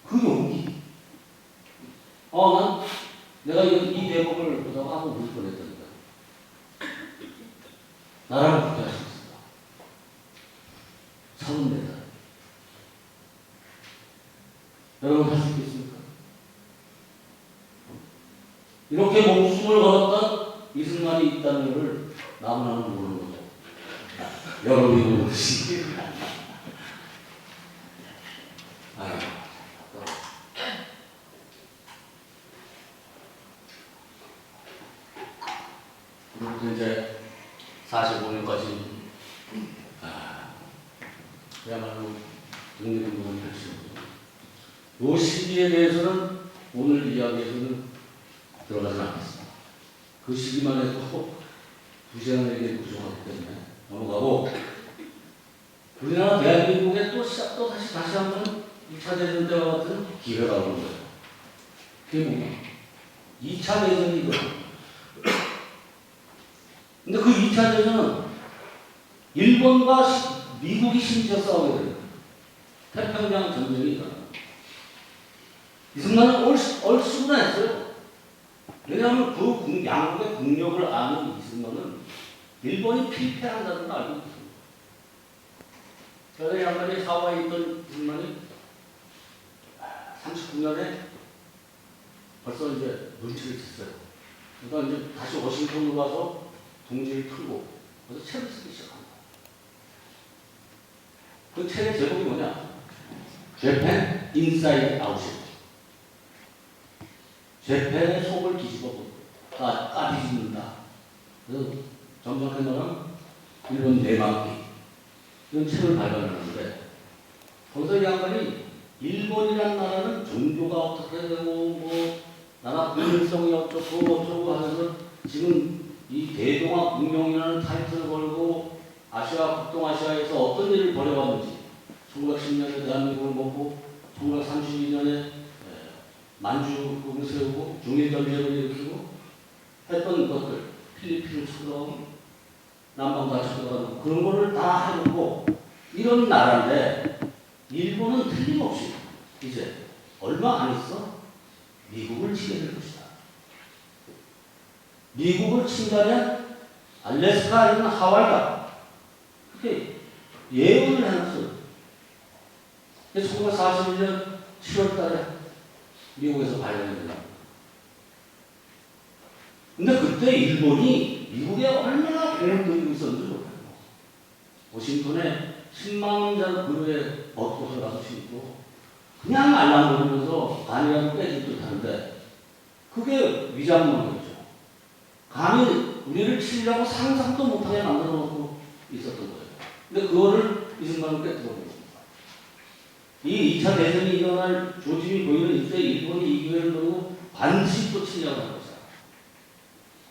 그 용기. 난 내가 이 대목을 보다가 하고 울 뻔했다니까. 나라를 그렇게 할 수 있습니다. 34살. 여러분 할 수 있겠습니까? 이렇게 목숨을 걸었던 이승만이 있다는 것을 나무나는 모르는 거죠. 여러분이 모르는 것이. 그리고 이제 45년까지 그야말로 독립운동을 펼치고 이 시기에 대해서는 오늘 이야기에서는 들어가지 않겠습니다. 그 시기만 해도 2시간에게 부족하기 때문에 넘어가고 우리나라 대한민국에 또 다시 한번 2차 대전 때와 같은 기회가 오는 거예요. 그게 뭐냐? 2차 대전이 이거예요. 근데 그 2차 대전은 일본과 미국이 심지어 싸우게 됩니다. 태평양 전쟁이 일어납니다. 이승만은 얼쑤구나했어요. 왜냐하면 그 양국의 국력을 아는 이승만은 일본이 필패한다는 걸 알고 있습니다. 그래서 양반이 하와이에 있던 이승만이 39년에 벌써 이제 눈치를 챘어요. 그러니까 이제 다시 워싱턴으로 가서 동지를 풀고 그래서 책을 쓰기 시작합니다. 그 책의 제목이 뭐냐? 재팬 인사이드 아웃입니다. 재팬의 속을 뒤집어 까뒤집는다. 그래서 정확하게 말하면 일본 내막기 이런 책을 발간하는데 거기서 이 양반이 일본이라는 나라는 종교가 어떻게 되고 뭐 나라 국민성이 어쩌고 하면서 지금 이 대동아 문명이라는 타이틀을 걸고 아시아 북동아시아에서 어떤 일을 벌여왔는지 1910년에 대한민국을 먹고 1932년에 만주국을 세우고 중일전쟁을 일으키고 했던 것들 필리핀을 쳐들어가고 남방 다 쳐들어가고 그런 거를 다 해놓고 이런 나라인데 일본은 틀림없이 이제 얼마 안 있어 미국을 치게 될 것이다. 미국을 친다면 알래스카 아니면 하와이다. 그렇게 예언을 해놨어요. 1941년 7월 달에 미국에서 발견이 됩니다. 근데 그때 일본이 미국에 얼마나 공을 들이고 있었는지 몰라요. 워싱턴에 10만 원짜리 그루에 벚꽃을 가서 심고 그냥 알랑거리면서 반이라도 빼질 듯 하는데 그게 위장론이었죠. 감히 우리를 치려고 상상도 못하게 만들어 놓고 있었던 거예요. 근데 그거를 이승만은 꿰뚫어버렸습니다. 이 2차 대전이 일어날 조짐이 보이는 이때 일본이 이 기회를 놓고 반드시 또 치려고 하는 거죠.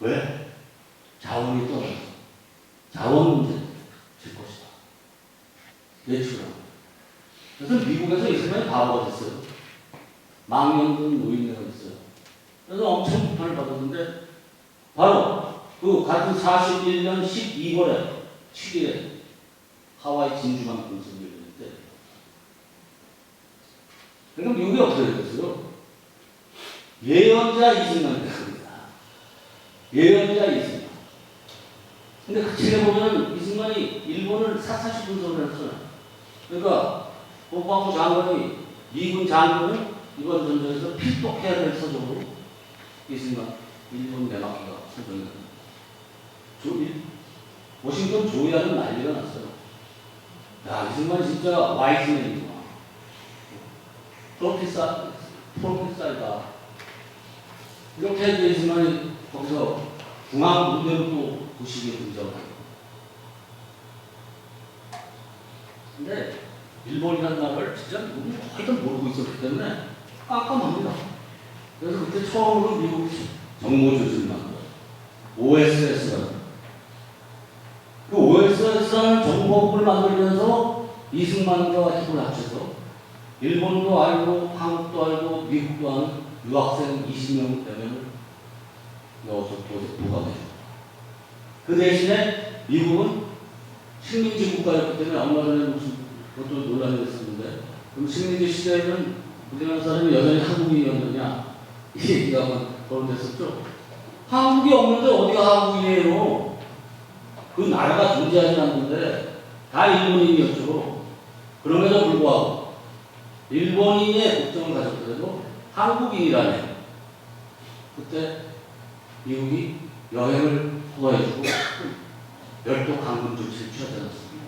왜? 자원이 떨어져서. 자원 문제일 것이다. 예측을. 그래서 미국에서 이승만이 바보가 됐어요. 망명군 노인네가 됐어요. 그래서 엄청 비판을 받았는데 바로 그 같은 41년 12월에 7일에 하와이 진주만 공습을 했는데 그러니까 미국이 어떻게 됐어요? 예언자 이승만이 됐습니다. 예언자 이승만. 근데 그 책에 보면 이승만이 일본을 샅샅이 분석을 했어요. 그러니까 국방부 장관이 미군 장군은 이번 전쟁에서 필독해야 될 서적으로 이승만 일본 내막기가 선정이 워싱턴 조의하는 난리가 났어요. 야, 이승만 진짜 와이즈맨이구나. 프로페서이다. 이렇게 해서 이승만이 거기서 중앙 무대로 또 구식에 등장을 하고. 근데 일본이라는 나라를 진짜 미국이 하여튼 모르고 있었기 때문에 깜깜합니다. 그래서 그때 처음으로 미국이 정보 조직을 만들어요. OSS라는. 그 OSS라는 정보국을 만들면서 이승만과 힘을 합쳐서 일본도 알고 한국도 알고 미국도 아는 유학생 20명 되면을 넣어서 도감해요. 그 대신에 미국은 식민지 국가였기 때문에 얼마 전에 무슨 그것도 논란이 됐었는데 그럼 식민지 시대에는 우리나라 사람이 여전히 한국인이었느냐 이 얘기가 한번 거론됐었죠. 한국이 없는데 어디가 한국이에요? 그 나라가 존재하지 않는데 다 일본인이었죠. 그럼에도 불구하고 일본인의 국적을 가졌더라도 한국인이라네. 그때 미국이 여행을 허가해주고 별도 강군 조치를 취하지 않았습니다.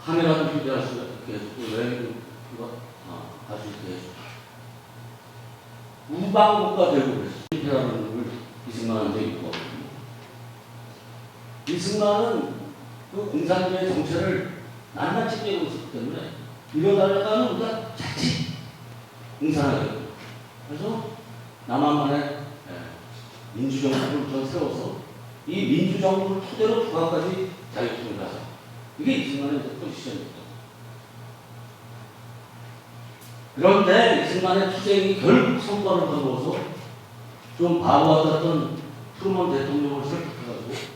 카메라도 휴대할 수 있게 해주고 여행도 갈 수 있게 해주고 우방국가 되고 그랬어요. 이라는 걸 이승만한테 있고 이승만은 그 공산주의 정체를 낱낱이 빼고 있었기 때문에 이러다가는 우리가 자칫 공산하게 돼요. 그래서 남한만의 민주정부를 세워서 이 민주정부를 토대로 북한까지 자유통일을 하자. 이게 이승만의 포지션입니다. 그런데 이승만의 투쟁이 결국 성과를 거두어서 좀 바보 같았던 트루먼 대통령을 설득해가지고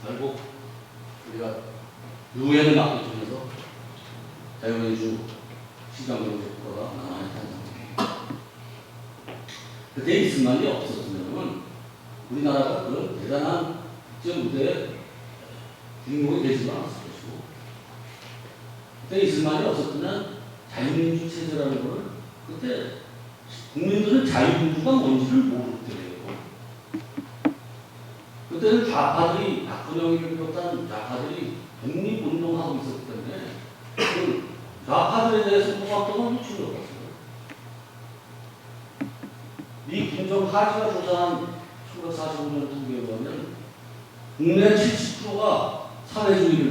결국 우리가 유엔을 맡겨주면서 자유민주 시장정국가가 나만의 탄생. 그때 이승만이 없었으면 우리나라가 그런 대단한 국제 무대에 주인공이 되지 않았을 것이고 그때 이승만이 없었으면 자유민주 체제라는 것을 그때 국민들은 자유민주가 뭔지를 모를 때예요. 그때는 좌파들이 박근영이를 비롯한 좌파들이 독립운동하고 있었기 때문에 그 좌파들에 대해서 통합동은 미친 것 같아요. 미 김정하지가 조사한 1945년 통계에 보면 국내 70%가 사회주의를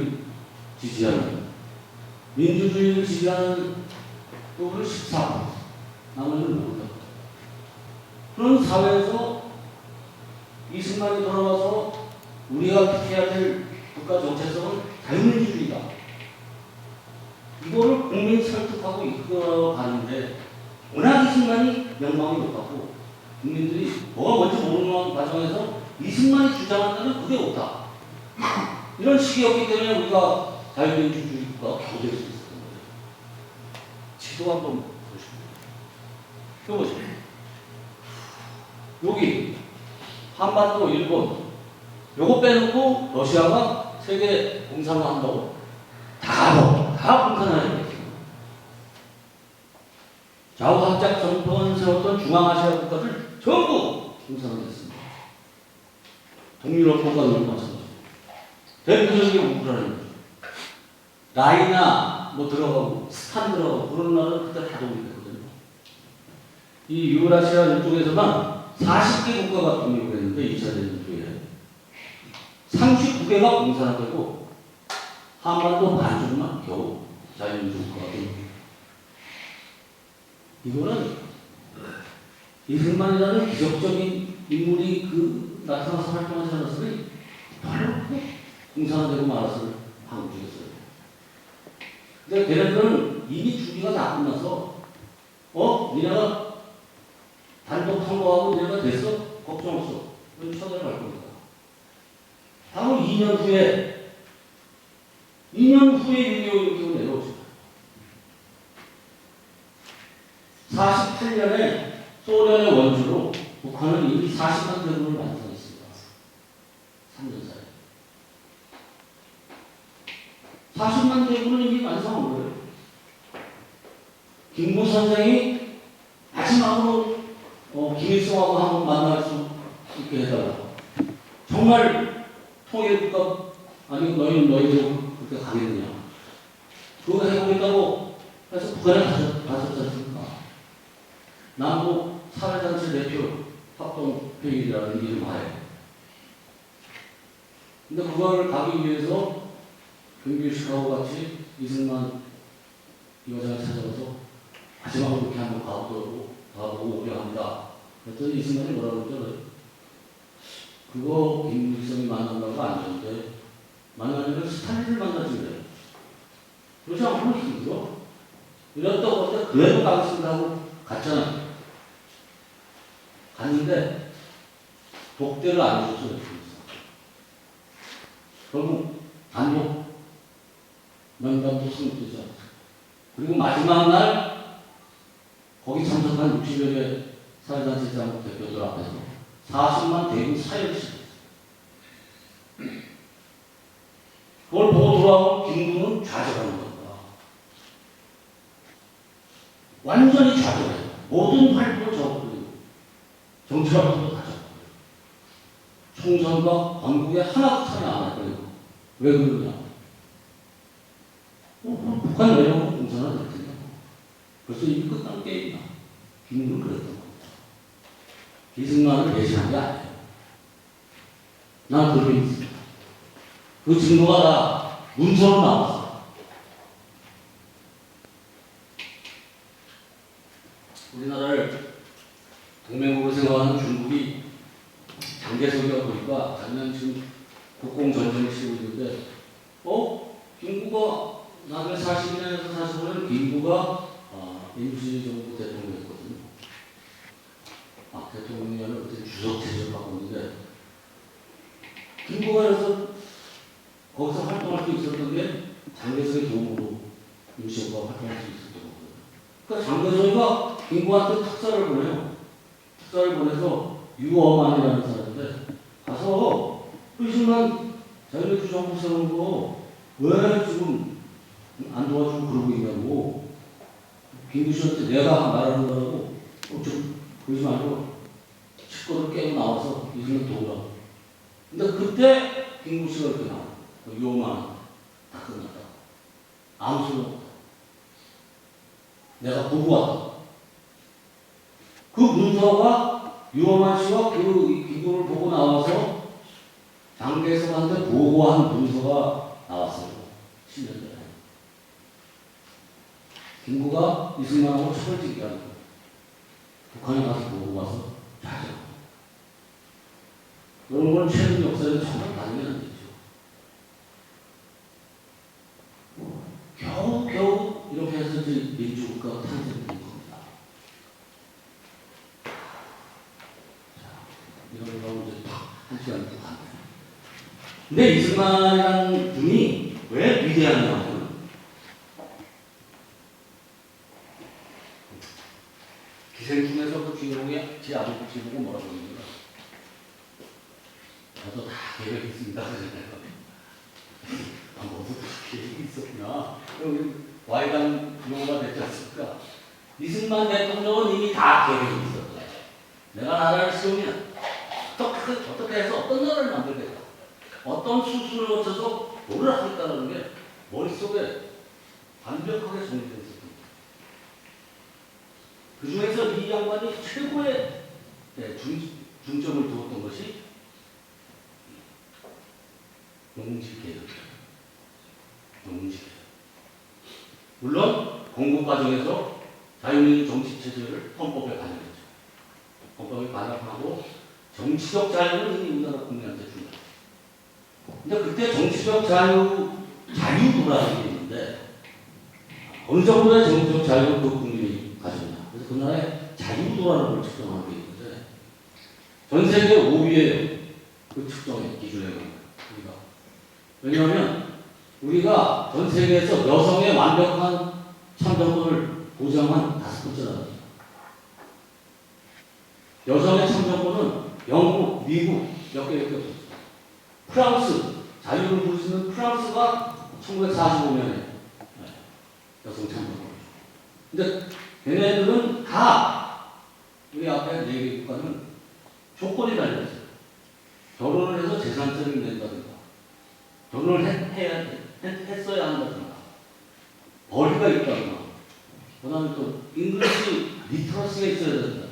지지하는 민주주의를 지지하는 부분은 14%, 나머지는 모른다. 그런 사회에서 이승만이 돌아와서 우리가 지켜야 될 국가 정체성은 자유민주주의다. 이거를 국민 설득하고 이끌어가는데 워낙 이승만이 명망이 높았고 국민들이 뭐가 뭔지 모르는 과정에서 이승만이 주장한다면 그게 옳다. 이런 식이었기 때문에 우리가 자유민주주의 국가가 겨우 될 수 있었던 거예요. 지도 한번 보시고 펴보세요. 여기 한반도, 일본 요거 빼놓고 러시아가 세계 공산화 한다고 다 공산화해요. 좌우합작 정권을 세웠던 중앙아시아 국가들 전부 공산화됐습니다. 동유럽 국가들도 마찬가지고. 대표적인 우크라이나, 라이나 뭐 들어가고 스탄 들어가고 그런 나라는 그때 다 독립했거든요. 이 유라시아 이쪽에서만 40개 국가가 독립을 했는데 2차 대전 중에 39개가 공산화되고 한반도 반쪽만 겨우 자유민주 국가가 됩니다. 이거는 이승만이라는 기적적인 인물이 그 나타나서 활동하지 않았으면 바로 공산화되고 말았을 한국이었어요. 근데 걔네들은 이미 준비가 다 끝나서 니네가 단독 선거하고 니네가 됐어? 걱정 없어. 우리 쳐들어갈 겁니다. 바로 2년 후에 6.25 내려오죠. 48년에 소련의 원주로 북한은 이미 40만 대군을 완성했습니다. 3년 사이에. 40만 대군을 이미 완성한 거예요. 김구 선생이 마지막으로 김일성하고 한번 만날 수 있게 해달라. 정말 통일국가 아니고 너희들 그렇게 가겠느냐. 그거 해보겠다고 해서 북한에 가셨지 않습니까? 남북 사회단체 대표 합동회의라는 이름 하에. 근데 그걸 가기 위해서 김규식하고 같이 이승만 여자를 찾아가서 마지막으로 이렇게 한번 가보고 오려 합니다. 그랬더니 이승만이 뭐라고 그러죠? 그거 김일성이 만난다고 안 되는데 만나려면 스탈린을 만나지 그래. 그렇지 않고는 힘들어. 이랬다고 할 때 그래도 가겠습니다 하고 갔잖아요. 갔는데 독대를 안 해줬어요. 결국 단독 면담도 승리되지 않았어요. 그리고 마지막 날 거기 참석한 60여 개 사회단체장 대표들 앞에서 40만 대군 사열을 시켰어요. 그걸 보고 돌아온 김구는 좌절하는 겁니다. 완전히 좌절해요. 모든 활동을 접어버리고 정치 활동도 다 접어버리고 총선과 건국에 하나도 참여 안 해버리고. 왜 그러냐? 북한 내려오면 공산화 될 텐데 벌써 이미 끝난 게임이야. 김구는 그랬던 겁니다. 이승만을 배신한 게 아니에요. 난 그렇게 믿습니다. 그 증거가 다 문서로 나왔어. 우리나라를 동맹국으로 생각하는 중국이 장개석이다 보니까 작년 지금 국공전쟁을 치르고 있는데 김구가 나중에 40년에서 45년 김구가 민주주의 정부 대통령이었거든요. 대통령이 아니라 그때 주석 체제를 바꿨는데 김구가 그래서 거기서 활동할 수 있었던 게 장개석의 도움으로 임시호가 활동할 수 있었던 거거든요. 그러니까 장개석이가 김구한테 특사를 보내요. 특사를 보내서 유어만이라는 사람인데 가서 이승만 자기네 정부 세우는 거 왜 지금 안 도와주고 그러고 있냐고. 김구 씨한테 내가 말하는 거라고 좀 그러지 말고 식구를 깨고 나와서 이승만 도우라. 근데 그때 김구 씨가 이렇게 나와. 요만 다 끝났다. 아무 소용 없다. 내가 보고 왔다. 그 문서가 유어만 씨가 그 기구를 보고 나와서 장개석한테 보고한 문서가 나왔어요. 10년 전에. 김구가 이승만하고 척을 짓게 하는 거예요. 북한에 가서 보고 와서 자죠. 그런 건 최근 역사에 정말 반응이 안 되죠. 겨우 이렇게 해서 이제 민주국가가 탄생된 겁니다. 자, 이런 거 이제 한 시간 또 가네요. 근데 이승만이라는 분이 왜 위대하냐면 기생충에서 그 주인공이 제 아버지 보고 뭐라고 했는가? 저도 다 계획이 있습니다. 그러잖아요. 너도 계획이 있었구나. 와이강 용어가 됐지 않습니까? 이승만 대통령은 이미 다 계획이 있었다. 내가 나라를 세우면 어떻게 해서 어떤 나라를 만들겠다. 어떤 수순을 거쳐서 뭐를 하겠다는 게 머릿속에 완벽하게 정리되어 있었습니다. 그 중에서 이 양반이 최고의 중점을 두었던 것이 농지개혁이에요. 농지개혁. 물론 공부 과정에서 자유민주 정치체제를 헌법에 반영했죠. 헌법에 반영하고 정치적 자유는 이미 우리나라 국민한테 준 거예요. 근데 그때 정치적 자유도라는 게 있는데 어느 정도의 정치적 자유를 그 국민이 가졌냐. 그래서 그 나라의 자유도라는 걸 측정하는 게 있는데 전 세계 5위에 그 측정의 기준에 우리가. 왜냐하면 우리가 전 세계에서 여성의 완벽한 참정권을 보장한 5번째 나라입니다. 여성의 참정권은 영국, 미국 몇 개밖에 없었어요. 프랑스, 자유를 부르시는 프랑스가 1945년에 여성 참정권. 근데 걔네들은 다 우리 앞에 4개 국가는 조건이 달려있어요. 결혼을 해서 재산세를 낸다든가, 결혼을 했어야 한다든가, 벌이가 있다든가, 그 다음에 또 잉글리시 리터러시가 있어야 된다.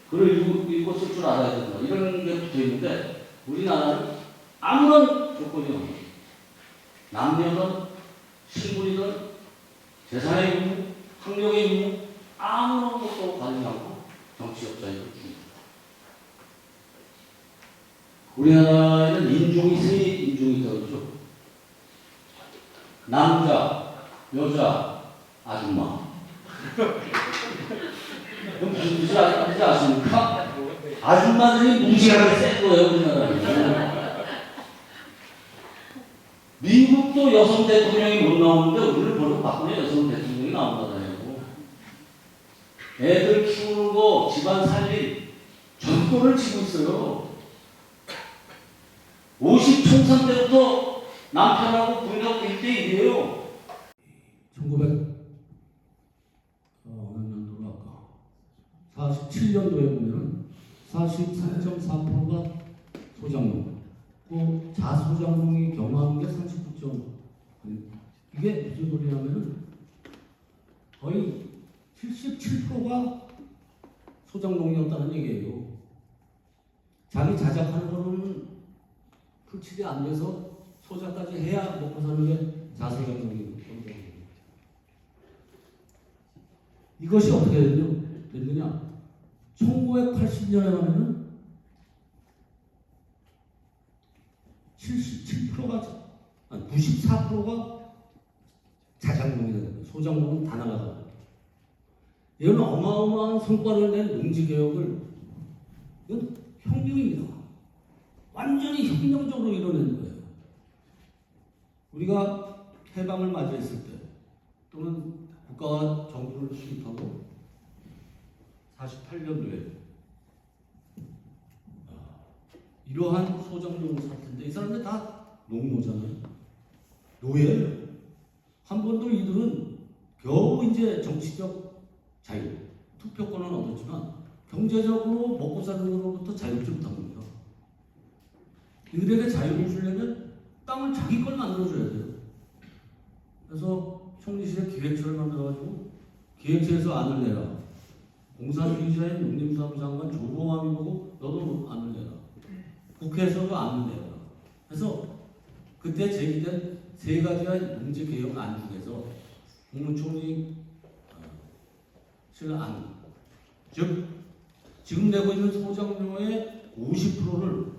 그걸 읽고 쓸 줄 알아야 된다. 이런 게 붙어 있는데 우리나라는 아무런 조건이 없는 남녀든 신분이든 재산의 의무, 학력의 의무 아무런 것도 가리지 않고 정치적 자유를 줍니다. 우리나라에는 인종이 세 인종이 있다고 그러죠. 남자, 여자, 아줌마. 그럼 무슨 뜻인지 아십니까? 아줌마들이 무지하게 센 거예요, 우리나라는. 미국도 여성 대통령이 못 나오는데 우리는 벌써 박근혜 여성 대통령이 나온다잖아요. 애들 키우는 거, 집안 살림, 전권을 쥐고 있어요. 50 총선 때부터 남편하고 분석 1대1이에요. 47년도에 보면은 43.4%가 소장농, 그 자소장농이 경험하는 게 39.5%. 이게 무슨 소리냐면은 거의 77%가 소장농이었다는 얘기예요. 자기 자작하는 거는 풀칠이 안 돼서 소장까지 해야 먹고 사는 게 자소장농이에요. 이것이 어떻게 됐느냐? 1980년에 가면은 77%가, 94%가 자작농이 되는 거예요. 소작농은 다 나가고. 이런 어마어마한 성과를 낸 농지개혁을, 이건 혁명입니다. 완전히 혁명적으로 이뤄낸 거예요. 우리가 해방을 맞이했을 때, 또는 국가와 정부를 수립하고 48년도에 이러한 소장농 사태인데 이 사람들 다 농노잖아요. 노예예요. 한 번도 이들은 겨우 이제 정치적 자유, 투표권은 얻었지만 경제적으로 먹고 사는 것으로부터 자유롭지 못한 겁니다. 이들에게 자유를 주려면 땅을 자기 걸 만들어줘야 돼요. 그래서 총리실에 기획처를 만들어가지고 기획처에서 안을 내라. 공산주의자인 농림사무 장관 조봉암이 보고 너도 안을 내라. 국회에서도 안을 내라. 그래서 그때 제기된 3가지의 농지개혁 안 중에서 국무총리 안, 즉 지금 내고 있는 소장료의 50%를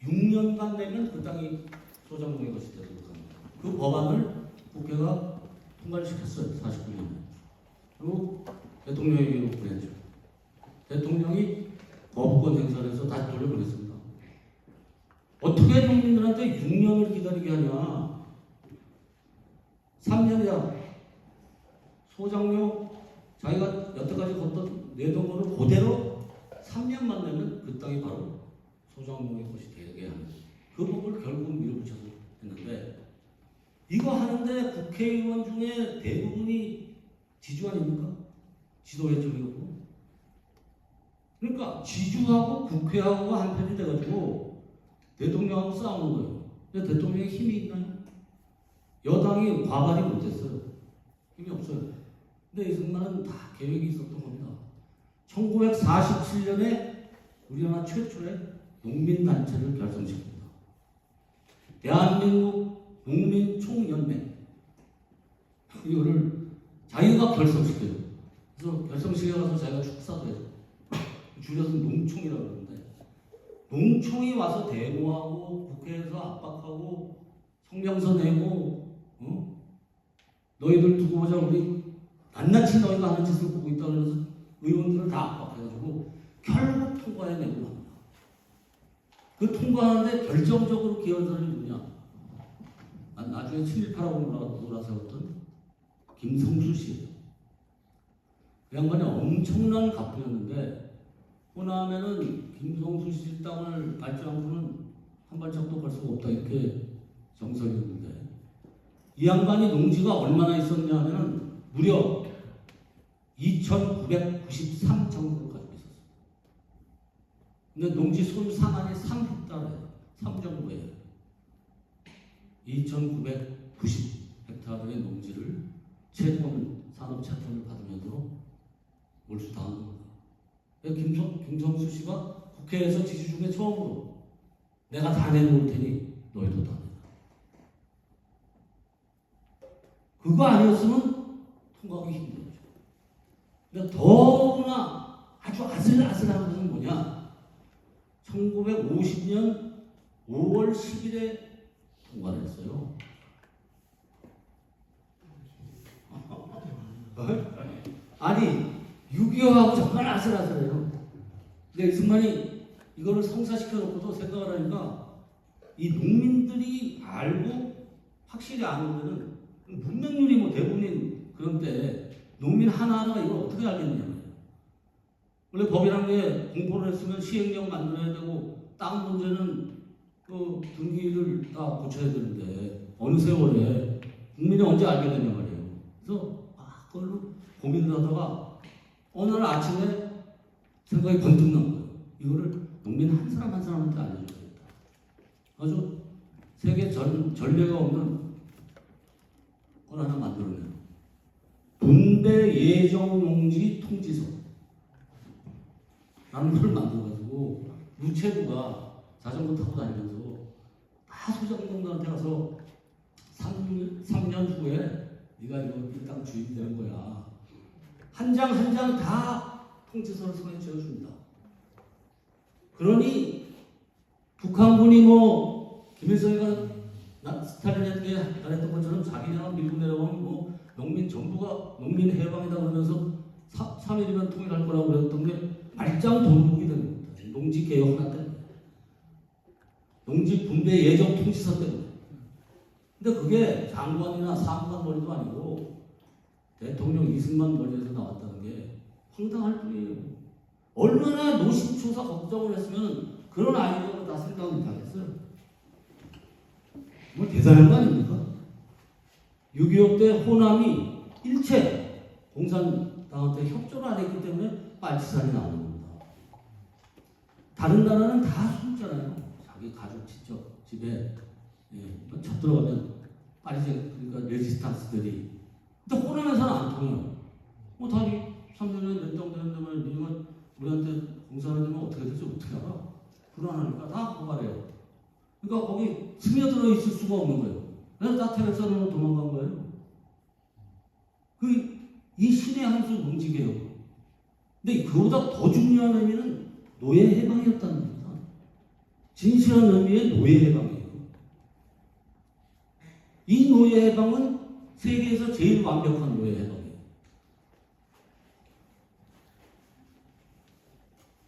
6년간 내면 그 땅이 소장농의 것이 되도록 합니다. 그 법안을 국회가 통과를 시켰어요. 49년에. 그리고 대통령에게 보냈죠. 대통령이 거부권 행사를 해서 다시 돌려보냈습니다. 어떻게 국민들한테 6년을 기다리게 하냐. 3년이야. 소장료 자기가 여태까지 내던 거를 그대로 3년만 내면 그 땅이 바로 소장농의 것이 되게 하는 그 법을 결국 밀어붙여서 했는데 이거 하는데 국회의원 중에 대부분이 지주 아닙니까? 지도회청이었고 그러니까 지주하고 국회하고 한편이 돼가지고 대통령하고 싸우는 거예요. 근데 대통령에 힘이 있나요? 여당이 과반이 못했어요. 힘이 없어요. 근데 이승만은 다 계획이 있었던 겁니다. 1947년에 우리나라 최초의 농민단체를 결성시킵니다. 대한민국 농민총연맹. 이거를 자기가 결성시켜요. 그래서 결성시켜가서 자기가 축사도 해요. 줄여서 농총이라고 그러는데, 농총이 와서 데모하고 국회에서 압박하고 성명서 내고, 너희들 두고 보자, 우리 낱낱이 너희가 하는 짓을 보고 있다 그래서 의원들을 다 압박해가지고 결국 통과해내고 합니다. 그 통과하는데 결정적으로 기여한 사람이 누구냐? 나중에 친일파라고 몰아세웠던 김성수 씨예요. 그 양반이 엄청난 갑부였는데 호남에는 김성수 씨 땅을 밟지 않고는 한 발짝도 갈 수가 없다 이렇게 정설이었는데, 이 양반이 농지가 얼마나 있었냐면은 무려 2,993 정도를 가지고 있었어요. 근데 농지 손상한이 3헥타르예요. 3정도예요. 2,990헥타르의 농지를 채권, 산업채권을 받으면서 몰수당한 겁니다. 김성수 씨가 국회에서 지지 중에 처음으로 내가 다 내놓을 테니 너희도 다 내라. 그거 아니었으면 통과하기 힘들었죠. 그러니까 더구나 아주 아슬아슬한 것은 뭐냐? 1950년 5월 10일에 통과를 했어요. 아니 6.25하고 정말 아슬아슬해요. 근데 이승만이 이거를 성사시켜놓고도 생각을 하니까 이 농민들이 알고 확실히 아는데는 문맹률이 뭐 대부분인 그런 때 농민 하나하나가 이걸 어떻게 알겠느냐. 원래 법이라는 게 공포를 했으면 시행령 만들어야 되고 땅 문제는 그 등기를 다 고쳐야 되는데 어느 세월에 국민이 언제 알게 되냐 말이에요. 그래서 그걸로 고민을 하다가 어느 날 아침에 생각이 번뜩 난 거예요. 이거를 농민 한 사람 한 사람한테 알려줘야겠다. 아주 세계 전례가 없는 걸 하나 만들어내요. 분배 예정 농지 통지서 라는 걸 만들어가지고 무체부가 자전거 타고 다니면서 다 소장농가한테 가서 3년 후에 네가 이 땅 주인이 되는 거야. 한 장 한 장 다 통지서를 손에 쥐어줍니다. 그러니 북한군이 뭐 김일성이가 스탈린에게 말했던 것처럼 자기네랑 밀고 내려가면 뭐 농민 전부가 농민 해방이다 그러면서 3일이면 통일할 거라고 그랬던 게 말짱 도둑이 되는 겁니다. 농지 개혁 하나 때문에. 농지 분배 예정 통지서 때문에. 근데 그게 장관이나 사무관 머리도 아니고 대통령 이승만 머리에서 나왔다는 게 황당할 뿐이에요. 얼마나 노심초사 걱정을 했으면 그런 아이디어를 다 생각을 못하겠어요. 뭐 대단한 거 아닙니까? 6.25 때 호남이 일체 공산당한테 협조를 안 했기 때문에 빨치산이 나오는 겁니다. 다른 나라는 다 숨잖아요. 자기 가족 친척 집에 첫 들어가면 파리제 그러니까 레지스탕스들이. 근데 호남에서는 안 통해요. 다 3년에 멸종되는 데만 우리한테 공사를 하면 어떻게 될지 어떻게 알아? 불안하니까 다 고발해요. 그러니까 거기 스며들어 있을 수가 없는 거예요. 그래서 다 테레사로 도망간 거예요. 이 신의 한 수 농지개혁. 근데 그보다 더 중요한 의미는 노예 해방이었다는 겁니다. 진실한 의미의 노예 해방이에요. 이 노예 해방은 세계에서 제일 완벽한 노예 해방이에요.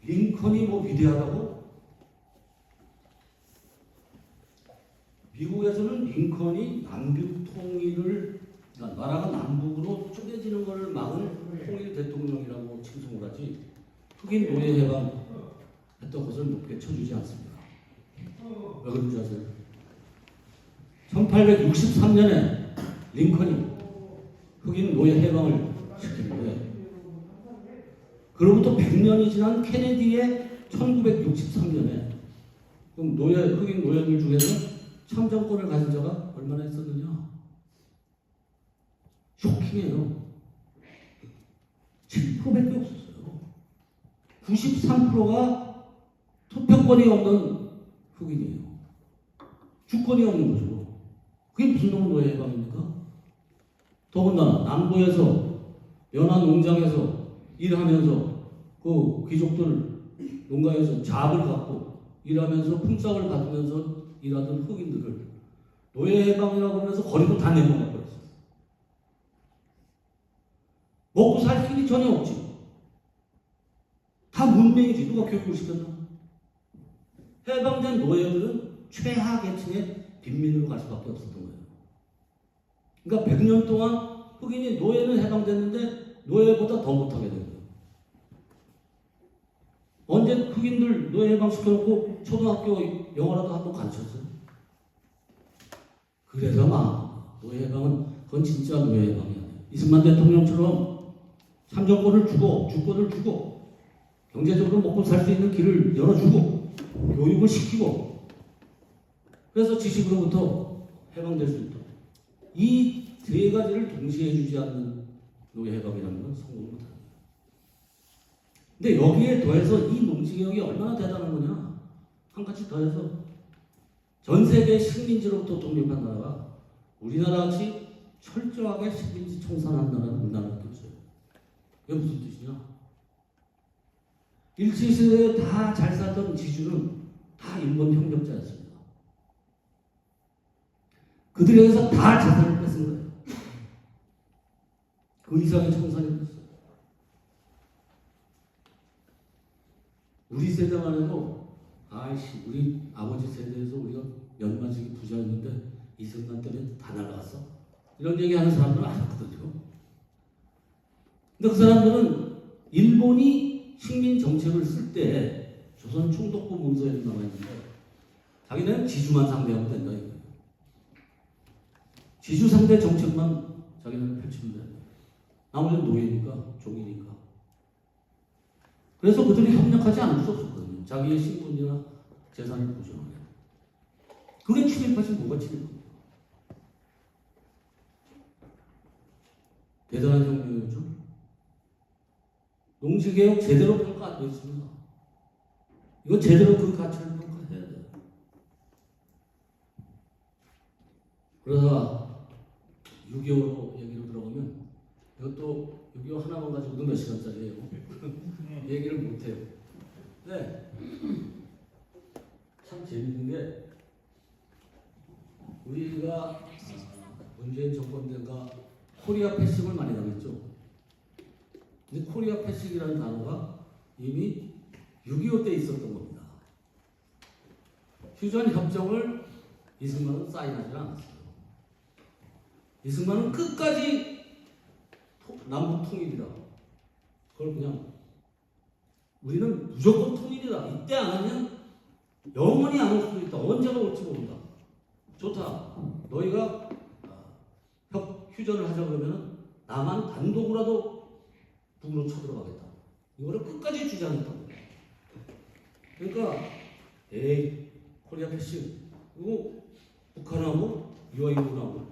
링컨이 뭐 위대하다고? 미국에서는 링컨이 남북 통일을, 그러니까 나라가 남북으로 쪼개지는 것을 막은 통일 대통령이라고 칭송을 하지, 흑인 노예 해방 했던 것을 높게 쳐주지 않습니다. 왜 그런지 아세요? 1863년에 링컨이 흑인 노예 해방을 시키는데 그로부터 100년이 지난 케네디의 1963년에 그럼 흑인 노예들 중에서 참정권을 가진 자가 얼마나 있었느냐? 쇼킹해요. 7%밖에 없었어요. 93%가 투표권이 없는 흑인이에요. 주권이 없는 거죠. 그게 무슨 놈의 노예 해방입니까? 더군다나 남부에서 연안 농장에서 일하면서 그 귀족들 농가에서 잡을 갖고 일하면서 품삯을 받으면서 일하던 흑인들을 노예 해방이라고 하면서 거리로 다 내보내버렸어요. 먹고 살 길이 전혀 없지. 다 문맹이지. 누가 교육을 시켰나? 해방된 노예들은 최하 계층의 빈민으로 갈 수밖에 없었던 거예요. 그러니까 100년 동안 흑인이 노예는 해방됐는데 노예보다 더 못하게 된 거예요. 언제 흑인들 노예 해방시켜놓고 초등학교 영어라도 한번 가르쳤어요? 그래서 막 노예 해방은 그건 진짜 노예 해방이야. 이승만 대통령처럼 참정권을 주고 주권을 주고 경제적으로 먹고 살 수 있는 길을 열어주고 교육을 시키고 그래서 지식으로부터 해방될 수 있도록 이 세 가지를 동시에 해주지 않는 노예 해방이라는 건 성공 못합니다. 근데 여기에 더해서 이 농지개혁이 얼마나 대단한 거냐? 한 가지 더해서 전 세계 식민지로부터 독립한 나라가 우리나라 같이 철저하게 식민지 청산한 나라는 우리나라밖에 없어요. 이게 무슨 뜻이냐? 일제시대에 다 잘 살던 지주는 다 일본 협력자였습니다. 그들에게서 다 재산을 뺏은 거예요. 그 이상의 청산이 없어요. 우리 세대만 해도 아이씨 우리 아버지 세대에서 우리가 연마지기 부자였는데 이승만 때문에 다 날아갔어. 이런 얘기하는 사람들은 알았거든요. 근데 그 사람들은 일본이 식민 정책을 쓸 때 조선 총독부 문서에 나와 있는데 자기는 지주만 상대하면 된다 이거예요. 지주 상대 정책만 자기는 펼치면 된다. 나머지는 노예니까 종이니까. 그래서 그들이 협력하지 않을 수 없었거든요. 자기의 신분이나 재산을 보존하게. 그게 친일파지 뭐가 친일파입니까? 대단한 혁명이었죠. 농지개혁 제대로 평가 안 됐습니다. 이거 제대로 그 가치를 평가해야 돼요. 그러다 6.25 얘기로 들어가면 이것도 6.25 하나만 가지고도 몇 시간짜리예요. 얘기를 못해요. 네. 참 재밌는 게 우리가 문재인 정권 때가 코리아 패싱을 많이 당했죠. 근데 코리아 패싱이라는 단어가 이미 6.25 때 있었던 겁니다. 휴전 협정을 이승만은 사인하지 않았어요. 이승만은 끝까지 남북 통일이다. 그걸 그냥 우리는 무조건 통일이다. 이때 안 하면 영원히 안 올 수도 있다. 언제가 올지 모른다. 좋다. 너희가 휴전을 하자 그러면 나만 단독으로라도 북으로 쳐들어가겠다. 이거를 끝까지 주장했다고. 그러니까 에이 코리아 패싱 그리고 북한하고 유아인군하고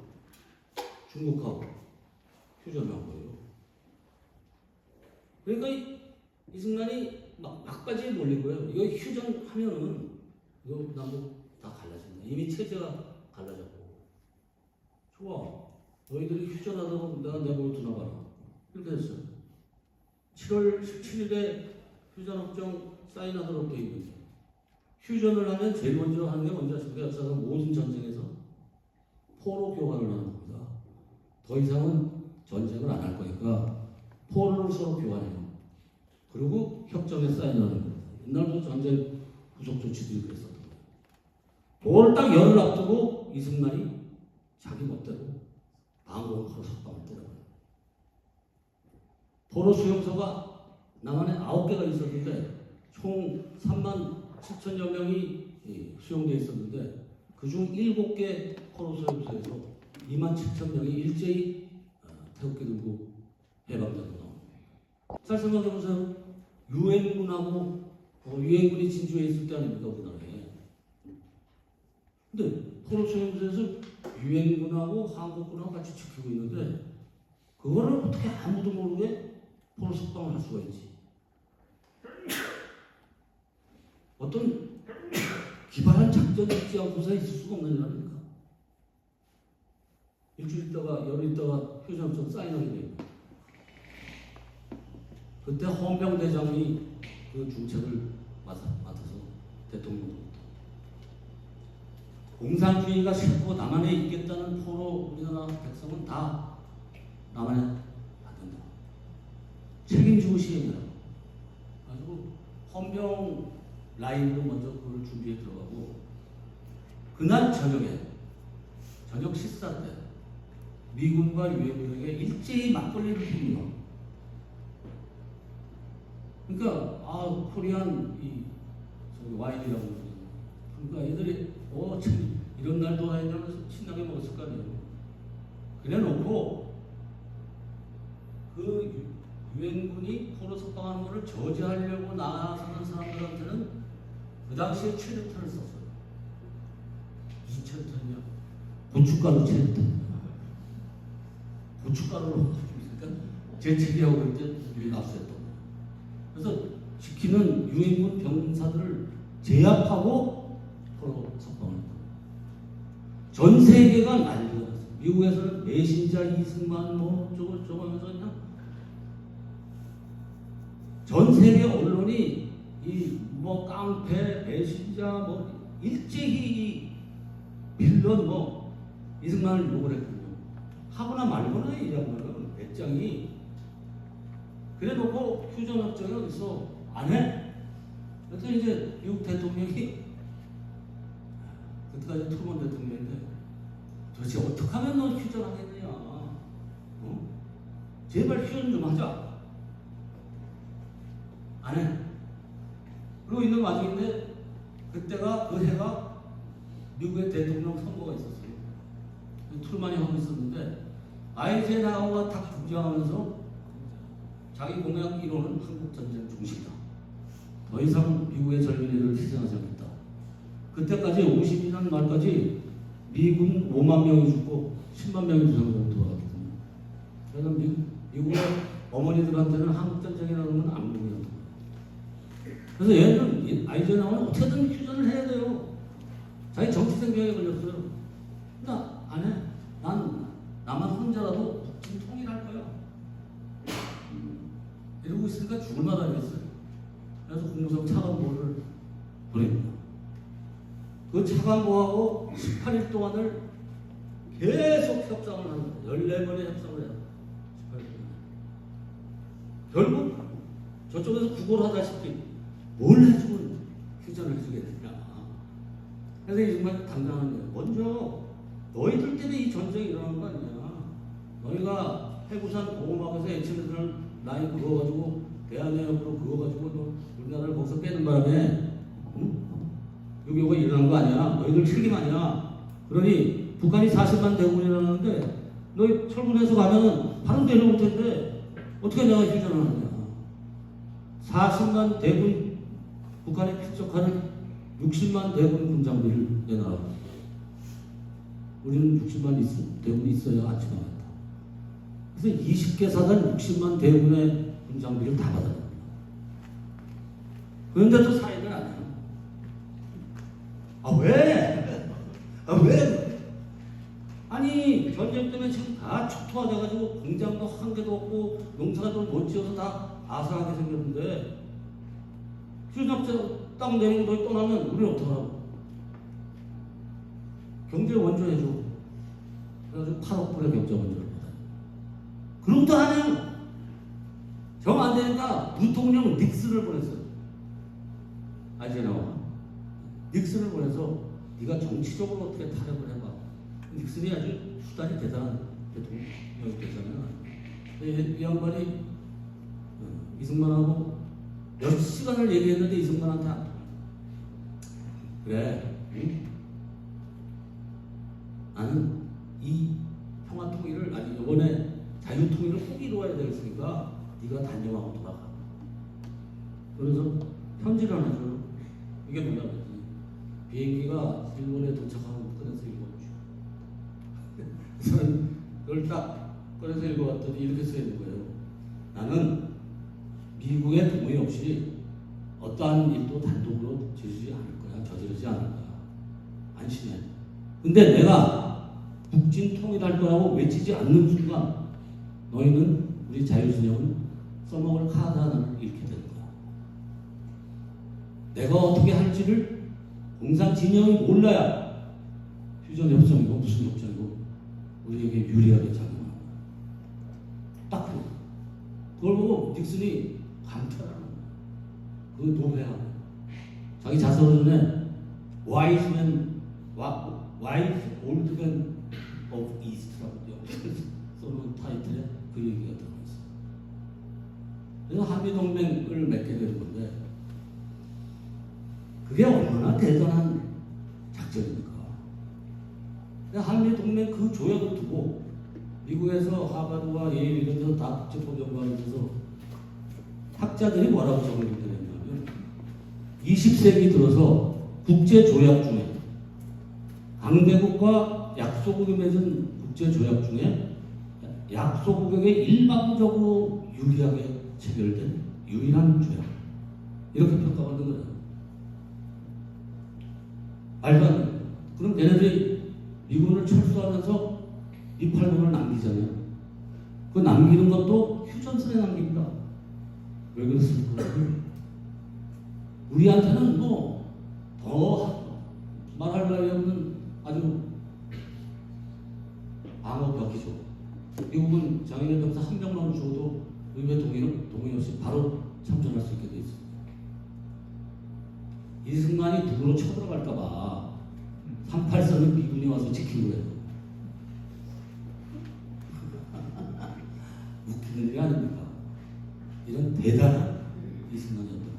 중국하고 휴전한 거예요. 그러니까 이승만이 막바지에 몰린 거예요. 이거 휴전하면은 이거 남북 다 갈라진다. 이미 체제가 갈라졌고. 좋아. 너희들이 휴전하다가 내가 내버려 두나 봐라. 이렇게 됐어요. 7월 17일에 휴전협정 사인하도록 되어 있는데 휴전을 하면 제일 먼저 하는 게 뭔지 아십니까? 역사상 모든 전쟁에서 포로 교환을 하는 겁니다. 더 이상은 전쟁을 안 할 거니까 포로를 서로 교환해요. 그리고 협정에 사인하는 겁니다. 옛날부터 전쟁 구속 조치들이 그랬었던 거예요. 그걸 딱 열흘 앞두고 이승만이 자기 멋대로 방공을 걸어 석방을 때려버려요. 포로 수용소가 남한에 9개가 있었는데 총 37,000여 명이 수용되어 있었는데 그중 7개 포로 수용소에서 27,000명이 일제히 태극기 들고 해방되고 나옵니다. 잘 생각해보세요. 유엔군하고 유엔군이 진주에 있을 때 아닙니까 우리나라에. 근데 포로 수용소에서 유엔군하고 한국군하고 같이 지키고 있는데 그거를 어떻게 아무도 모르게 포로 석방을 할 수가 있지? 어떤 기발한 작전이 있지 않고서 있을 수가 없는 일 아닙니까? 일주일 있다가 열흘 있다가 휴전선 사인하게 돼요. 그때 헌병대장이 그 중책을 맡아서 대통령으로부터 공산주의가 싫고 남한에 있겠다는 포로 우리나라 백성은 다 남한에 안 된다. 책임지고 시행이라고. 가지고 헌병 라인으로 먼저 그걸 준비해 들어가고 그날 저녁에 저녁 식사 때 미군과 유엔군에게 일제히 막걸리를 핍니다. 그러니까 코리안 이 와인이라고 그러죠. 그러니까 애들이 참 이런 날도 와인이라면서 신나게 먹었을 거 아니에요. 그래놓고 그 유엔군이 포로 석방하는 것을 저지하려고 나서는 사람들한테는 그 당시에 최루탄을 썼어요. 무슨 최루탄이냐? 고춧가루 최루탄. 고춧가루로 그러니까 재채기하고 그럴 때 우리 납수했던 거예요. 그래서 지키는 유엔군 병사들을 제압하고 포로 석방을 했다. 전 세계가 난리가 났어요. 미국에서는 배신자 이승만 저거 하면서 그냥 전 세계 언론이 이 깡패 배신자 일제히 빌런 이승만을 욕을 했거든요. 하거나 말거나 이 양반은 배짱이 그래놓고 휴전협정이 어디서 안 해? 그래서 이제 미국 대통령이 그때까지 트루먼 대통령인데 도대체 어떻게 하면 너 휴전하겠느냐? 제발 휴전 좀 하자. 안 해. 그러고 있는 와중인데 그때가 그 해가 미국의 대통령 선거가 있었어요. 트루먼이 하고 있었는데 아이젠하워가 딱 등장하면서 자기 공약 1호는 한국전쟁 중식이다. 더 이상 미국의 젊은이들을 희생하지 않겠다. 그때까지 52년 말까지 미군 5만 명이 죽고 10만 명이 부상으로 돌아갔거든요. 그래서 미국의 어머니들한테는 한국전쟁이라는 건 악몽이었던 거예요. 그래서 얘는 아이젠하워는 어떻게든 휴전을 해야 돼요. 자기 정치 생명에 걸렸어요. 나 안 해. 나만 혼자라도 북진 통일할 거야. 이러고 있으니까 죽을 마당이었어요. 그래서 국무성 차관보를 보냅니다. 그 차관보하고 18일 동안을 계속 협상을 합니다. 14번의 협상을 해요. 18일 동안. 결국 저쪽에서 구걸하다시피 뭘 해주면 휴전을 해주겠느냐. 그래서 정말 당당한 거예요. 먼저 너희들 때문에 이 전쟁이 일어나는 거 아니야. 너희가 해구산 보호막에서 애칭들을 라인 그어가지고 대한해협으로 그어가지고 너 우리나라를 거기서 빼는 바람에 요거가 일어난 거 아니야. 너희들 책임 아니야. 그러니 북한이 40만 대군이라는데 너희 철군에서 가면은 바로 내려올 텐데 어떻게 내가 휴전을 하느냐. 40만 대군 북한에 필적하는 60만 대군 군장비를 내놔라. 우리는 60만 대군이 있어야 안심하겠다. 그래서 20개 사단 60만 대군의 군장비를 다 받아냅니다. 그런데도 사인을 안 해요. 왜? 왜? 아니 전쟁 때문에 지금 다 초토화돼가지고 공장도 한 개도 없고 농사도 못 지어서 다 아사하게 생겼는데 휴전협정 딱 내리고 너희 떠나면 우리는 어떡하라고? 경제 원조해줘. 그래가지고 8억 불의 경제 원조를 받아요. 그런 것도 안 해요. 정 안 되니까 부통령 닉슨을 보냈어요. 아이젠하워가. 닉슨을 보내서 네가 정치적으로 어떻게 타협을 해봐. 닉슨이 아주 수단이 대단한 대통령이었잖아요. 이 양반이 이승만하고 몇 시간을 얘기했는데 이승만한테 안 통해요. 그래, 응? 나는 이 평화 통일을 아니 이번에 자유 통일을 꼭 이루어야 되겠으니까 네가 단념하고 돌아가. 그래서 편지를 하나 줘요. 이게 뭐냐 그랬더니 비행기가 일본에 도착하고 꺼내서 읽어보죠. 저는 그걸 딱 꺼내서 읽어봤더니 이렇게 써있는 거예요. 나는 미국의 동의 없이 어떠한 일도 단독으로 저지르지 않을 거야. 저지르지 않을 거야. 안심해. 근데 내가 북진 통일할 거라고 외치지 않는 순간 너희는 우리 자유진영은 써먹을 카드 하나를 잃게 되는 거야. 내가 어떻게 할지를 공산진영이 몰라야 휴전협정이고 무슨 협정이고 우리에게 유리하게 작용하는 거야. 딱 그거. 그걸 보고 닉슨이 감탄하는 거야. 그 노래야. 자기 자서전에 Wise Men, Old Men of East라고 써놓은 타이틀에 그 얘기가 들어가 있어요. 그래서 한미동맹을 맺게 되는 건데 그게 얼마나 대단한 작전입니까? 한미동맹 그 조약을 두고 미국에서 하버드와 예일 이런 데서 다 국제법 연구하는 데서 학자들이 뭐라고 정의를 내렸냐면 20세기 들어서 국제조약 중에 강대국과 약소국이 맺은 국제조약 중에 약소국에게 일방적으로 유리하게 체결된 유일한 조약 이렇게 평가받는 거예요. 말도 안 돼요. 그럼 걔네들이 미군을 철수하면서 이팔군을 남기잖아요. 그 남기는 것도 휴전선에 남깁니다. 왜 그렇습니까? 우리한테는 뭐 더 말할 나위 없는 아주 방어 벽이죠. 미국은 장애인 병사 한 명만 죽어도 의회 동의 없이 바로 참전할 수 있게 돼 있습니다. 이승만이 북으로 쳐들어갈까봐 38선을 미군이 와서 지킨 거예요. 웃기는 일이 아닙니까? 이런 대단한 이승만이었던 겁니다.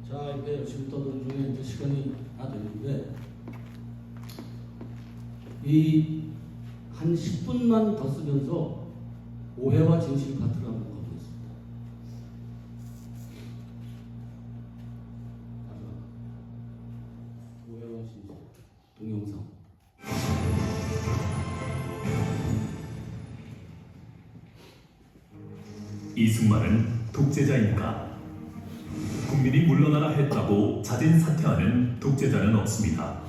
자, 이렇게 열심히 떠드는 중에 이제 시간이 다 됐는데 이 한 10분만 더 쓰면서 오해와 진실 파트를 한번 가보겠습니다. 오해와 진실 동영상. 이승만은 독재자인가? 국민이 물러나라 했다고 자진 사퇴하는 독재자는 없습니다.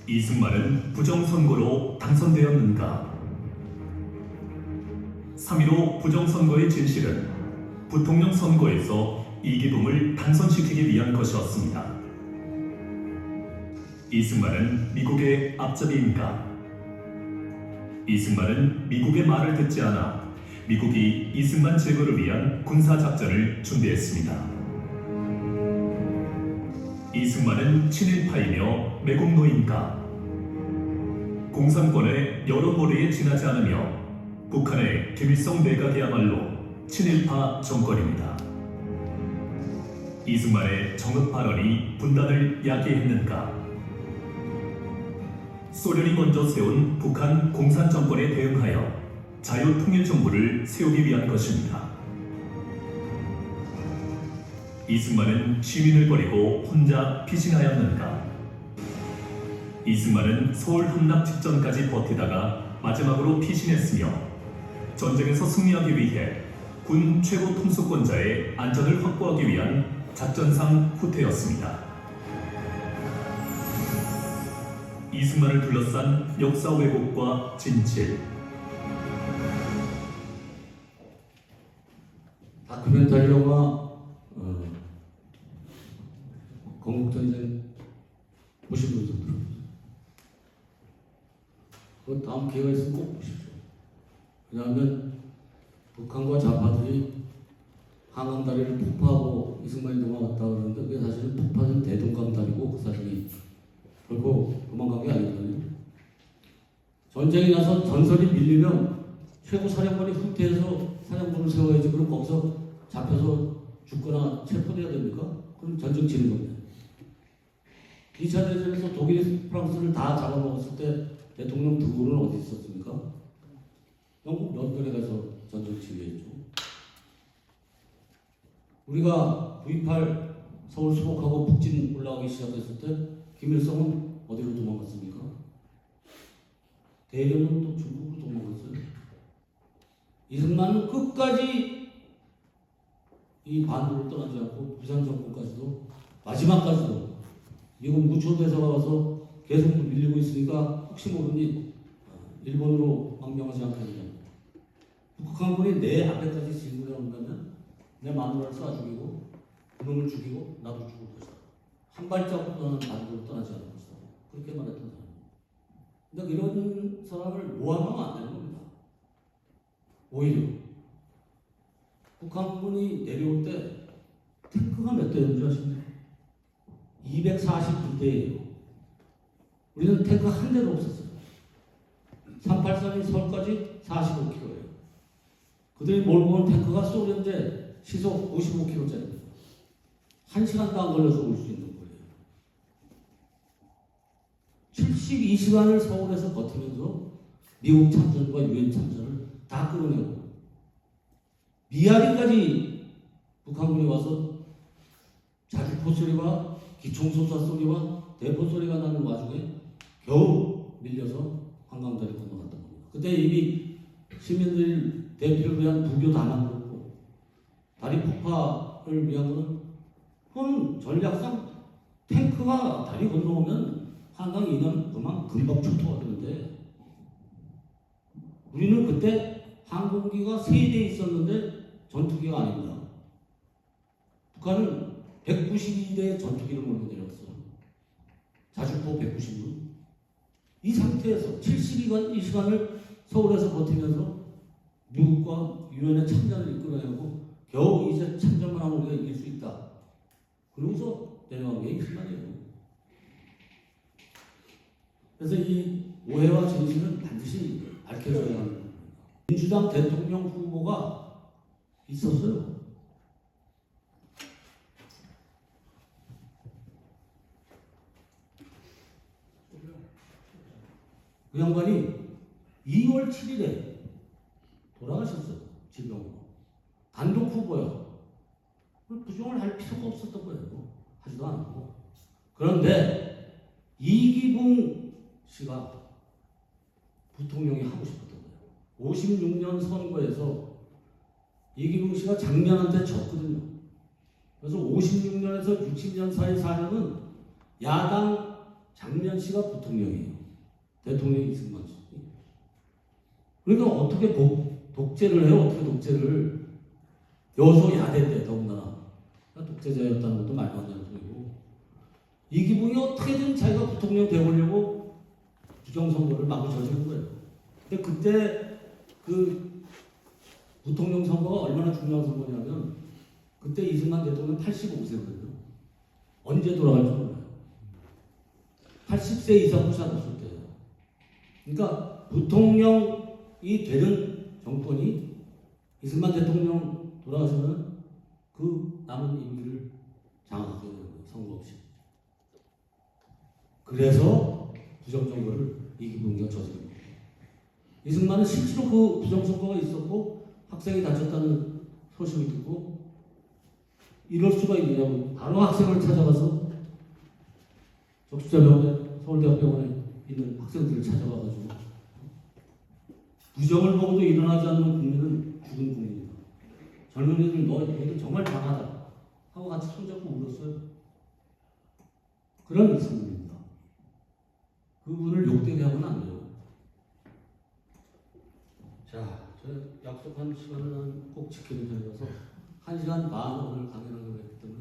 이승만은 부정선거로 당선되었는가? 3.15 부정선거의 진실은 부통령 선거에서 이기동을 당선시키기 위한 것이었습니다. 이승만은 미국의 앞잡이인가? 이승만은 미국의 말을 듣지 않아 미국이 이승만 제거를 위한 군사작전을 준비했습니다. 이승만은 친일파이며 매국노인가? 공산권의 여러 보루에 지나지 않으며 북한의 김일성 내각이야말로 친일파 정권입니다. 이승만의 정읍 발언이 분단을 야기했는가? 소련이 먼저 세운 북한 공산정권에 대응하여 자유통일정부를 세우기 위한 것입니다. 이승만은 시민을 버리고 혼자 피신하였는가? 이승만은 서울 함락 직전까지 버티다가 마지막으로 피신했으며 전쟁에서 승리하기 위해 군 최고 통수권자의 안전을 확보하기 위한 작전상 후퇴였습니다. 이승만을 둘러싼 역사 왜곡과 진실. 다큐멘터리 영화 건국전쟁 보신 분들 들어보세요. 그 다음 기회가 있으면 꼭 보십시오. 왜냐하면 북한과 좌파들이 한강다리를 폭파하고 이승만이 넘어갔다 그러는데 그게 사실은 폭파는 대동강다리고 그 사람이 결코 도망간 게 아니거든요. 전쟁이 나서 전설이 밀리면 최고 사령관이 후퇴해서 사령부를 세워야지. 그럼 거기서 잡혀서 죽거나 체포돼야 됩니까? 그럼 전쟁 치는 겁니다. 2차 대전에서 독일이 프랑스를 다 잡아먹었을 때 대통령 드골은 어디 있었습니까? 영국 런던에 가서 전쟁 치료했죠. 우리가 9.28 서울 수복하고 북진 올라가기 시작했을 때 김일성은 어디로 도망갔습니까? 대련은 또 중국으로 도망갔어요. 이승만은 끝까지 이 반도를 떠나지 않고 부산 정권까지도 마지막까지도 미국 무초대사가 와서 계속 밀리고 있으니까 혹시 모르니 일본으로 망명하지 않겠느냐. 북한군이 내 앞에까지 질문해 온다면 내 마누라를 쏴 죽이고 그놈을 죽이고 나도 죽을 것이다. 한 발자국도 나는 반도를 떠나지 않을 것이다. 그렇게 말했던 사람. 근데 이런 사람을 모함하면 안 되는 겁니다. 오히려 북한군이 내려올 때 탱크가 몇 대였는지 아십니까? 249대예요. 우리는 탱크 한 대도 없었어요. 383이 서울까지 45km예요. 그들이 몰고 온 탱크가 소련제 시속 55km짜리입니다. 1시간도 안 걸려서 올 수 있는 거예요. 72시간을 서울에서 버티면서 미국 참전과 유엔 참전을 다 끌어내고 미아리까지 북한군이 와서 자주포 소리와 기총소사 소리와 대포 소리가 나는 와중에 겨우 밀려서 한강다리 건너갔던 겁니다. 그때 이미 시민들 대피를 위한 부교 다 만들었고 다리 폭파를 위한 거는 그건 전략상 탱크가 다리 건너오면 한강 이면 그만 금방 초토화 되는데 우리는 그때 항공기가 3대 있었는데 전투기가 아닙니다. 북한은 192대 전투기를 몰고 내려왔어요. 자주포 190문. 이 상태에서 72시간을 서울에서 버티면서 미국과 유엔의 참전을 이끌어내고 겨우 이제 참전만 하면 우리가 이길 수 있다. 그러고서 내려간 게 이승만이에요. 그래서 이 오해와 진실은 반드시 밝혀져야 하는 겁니다. 민주당 대통령 후보가 있었어요. 그 양반이 2월 7일에 돌아가셨어요. 질병으로. 단독 후보야. 부정을 할 필요가 없었던 거예요. 하지도 않고. 그런데 이기붕 씨가 부통령이 하고 싶었던 거예요. 56년 선거에서 이기붕 씨가 장면한테 졌거든요. 그래서 56년에서 60년 사이 4년은 야당 장면 씨가 부통령이에요. 대통령이 이승만 씨. 그러니까 어떻게 독재를 해요? 어떻게 독재를 여소야대 때 더군다나 독재자였다는 것도 말도 안 되는 소리고 이기붕이 어떻게든 자기가 부통령 되보려고 부정선거를 마구 저지른 거예요. 근데 그때 그 부통령 선거가 얼마나 중요한 선거냐면 그때 이승만 대통령 85세거든요. 언제 돌아갈지 몰라요. 80세 이상 후시 안 없을 때예요. 그러니까 부통령이 되는 정권이 이승만 대통령 돌아가서는 그 남은 임기를 장악하게 되는 거예요. 선거 없이. 그래서 부정선거를 이기붕이가 저지른 거예요. 이승만은 실제로 그 부정선거가 있었고 학생이 다쳤다는 소식을 듣고 이럴 수가 있느냐고 바로 학생을 찾아가서 적십자병원에 서울대학병원에 있는 학생들을 찾아가가지고 부정을 보고도 일어나지 않는 국민은 죽은 국민이다. 젊은이들 너희들 정말 강하다 하고 같이 손잡고 울었어요. 그런 이승만입니다. 그분을 욕되게 하고는 안 돼요. 자, 저 약속한 시간은 꼭 지키는 편이라서 1시간 반 오늘 강연하기로 했기 때문에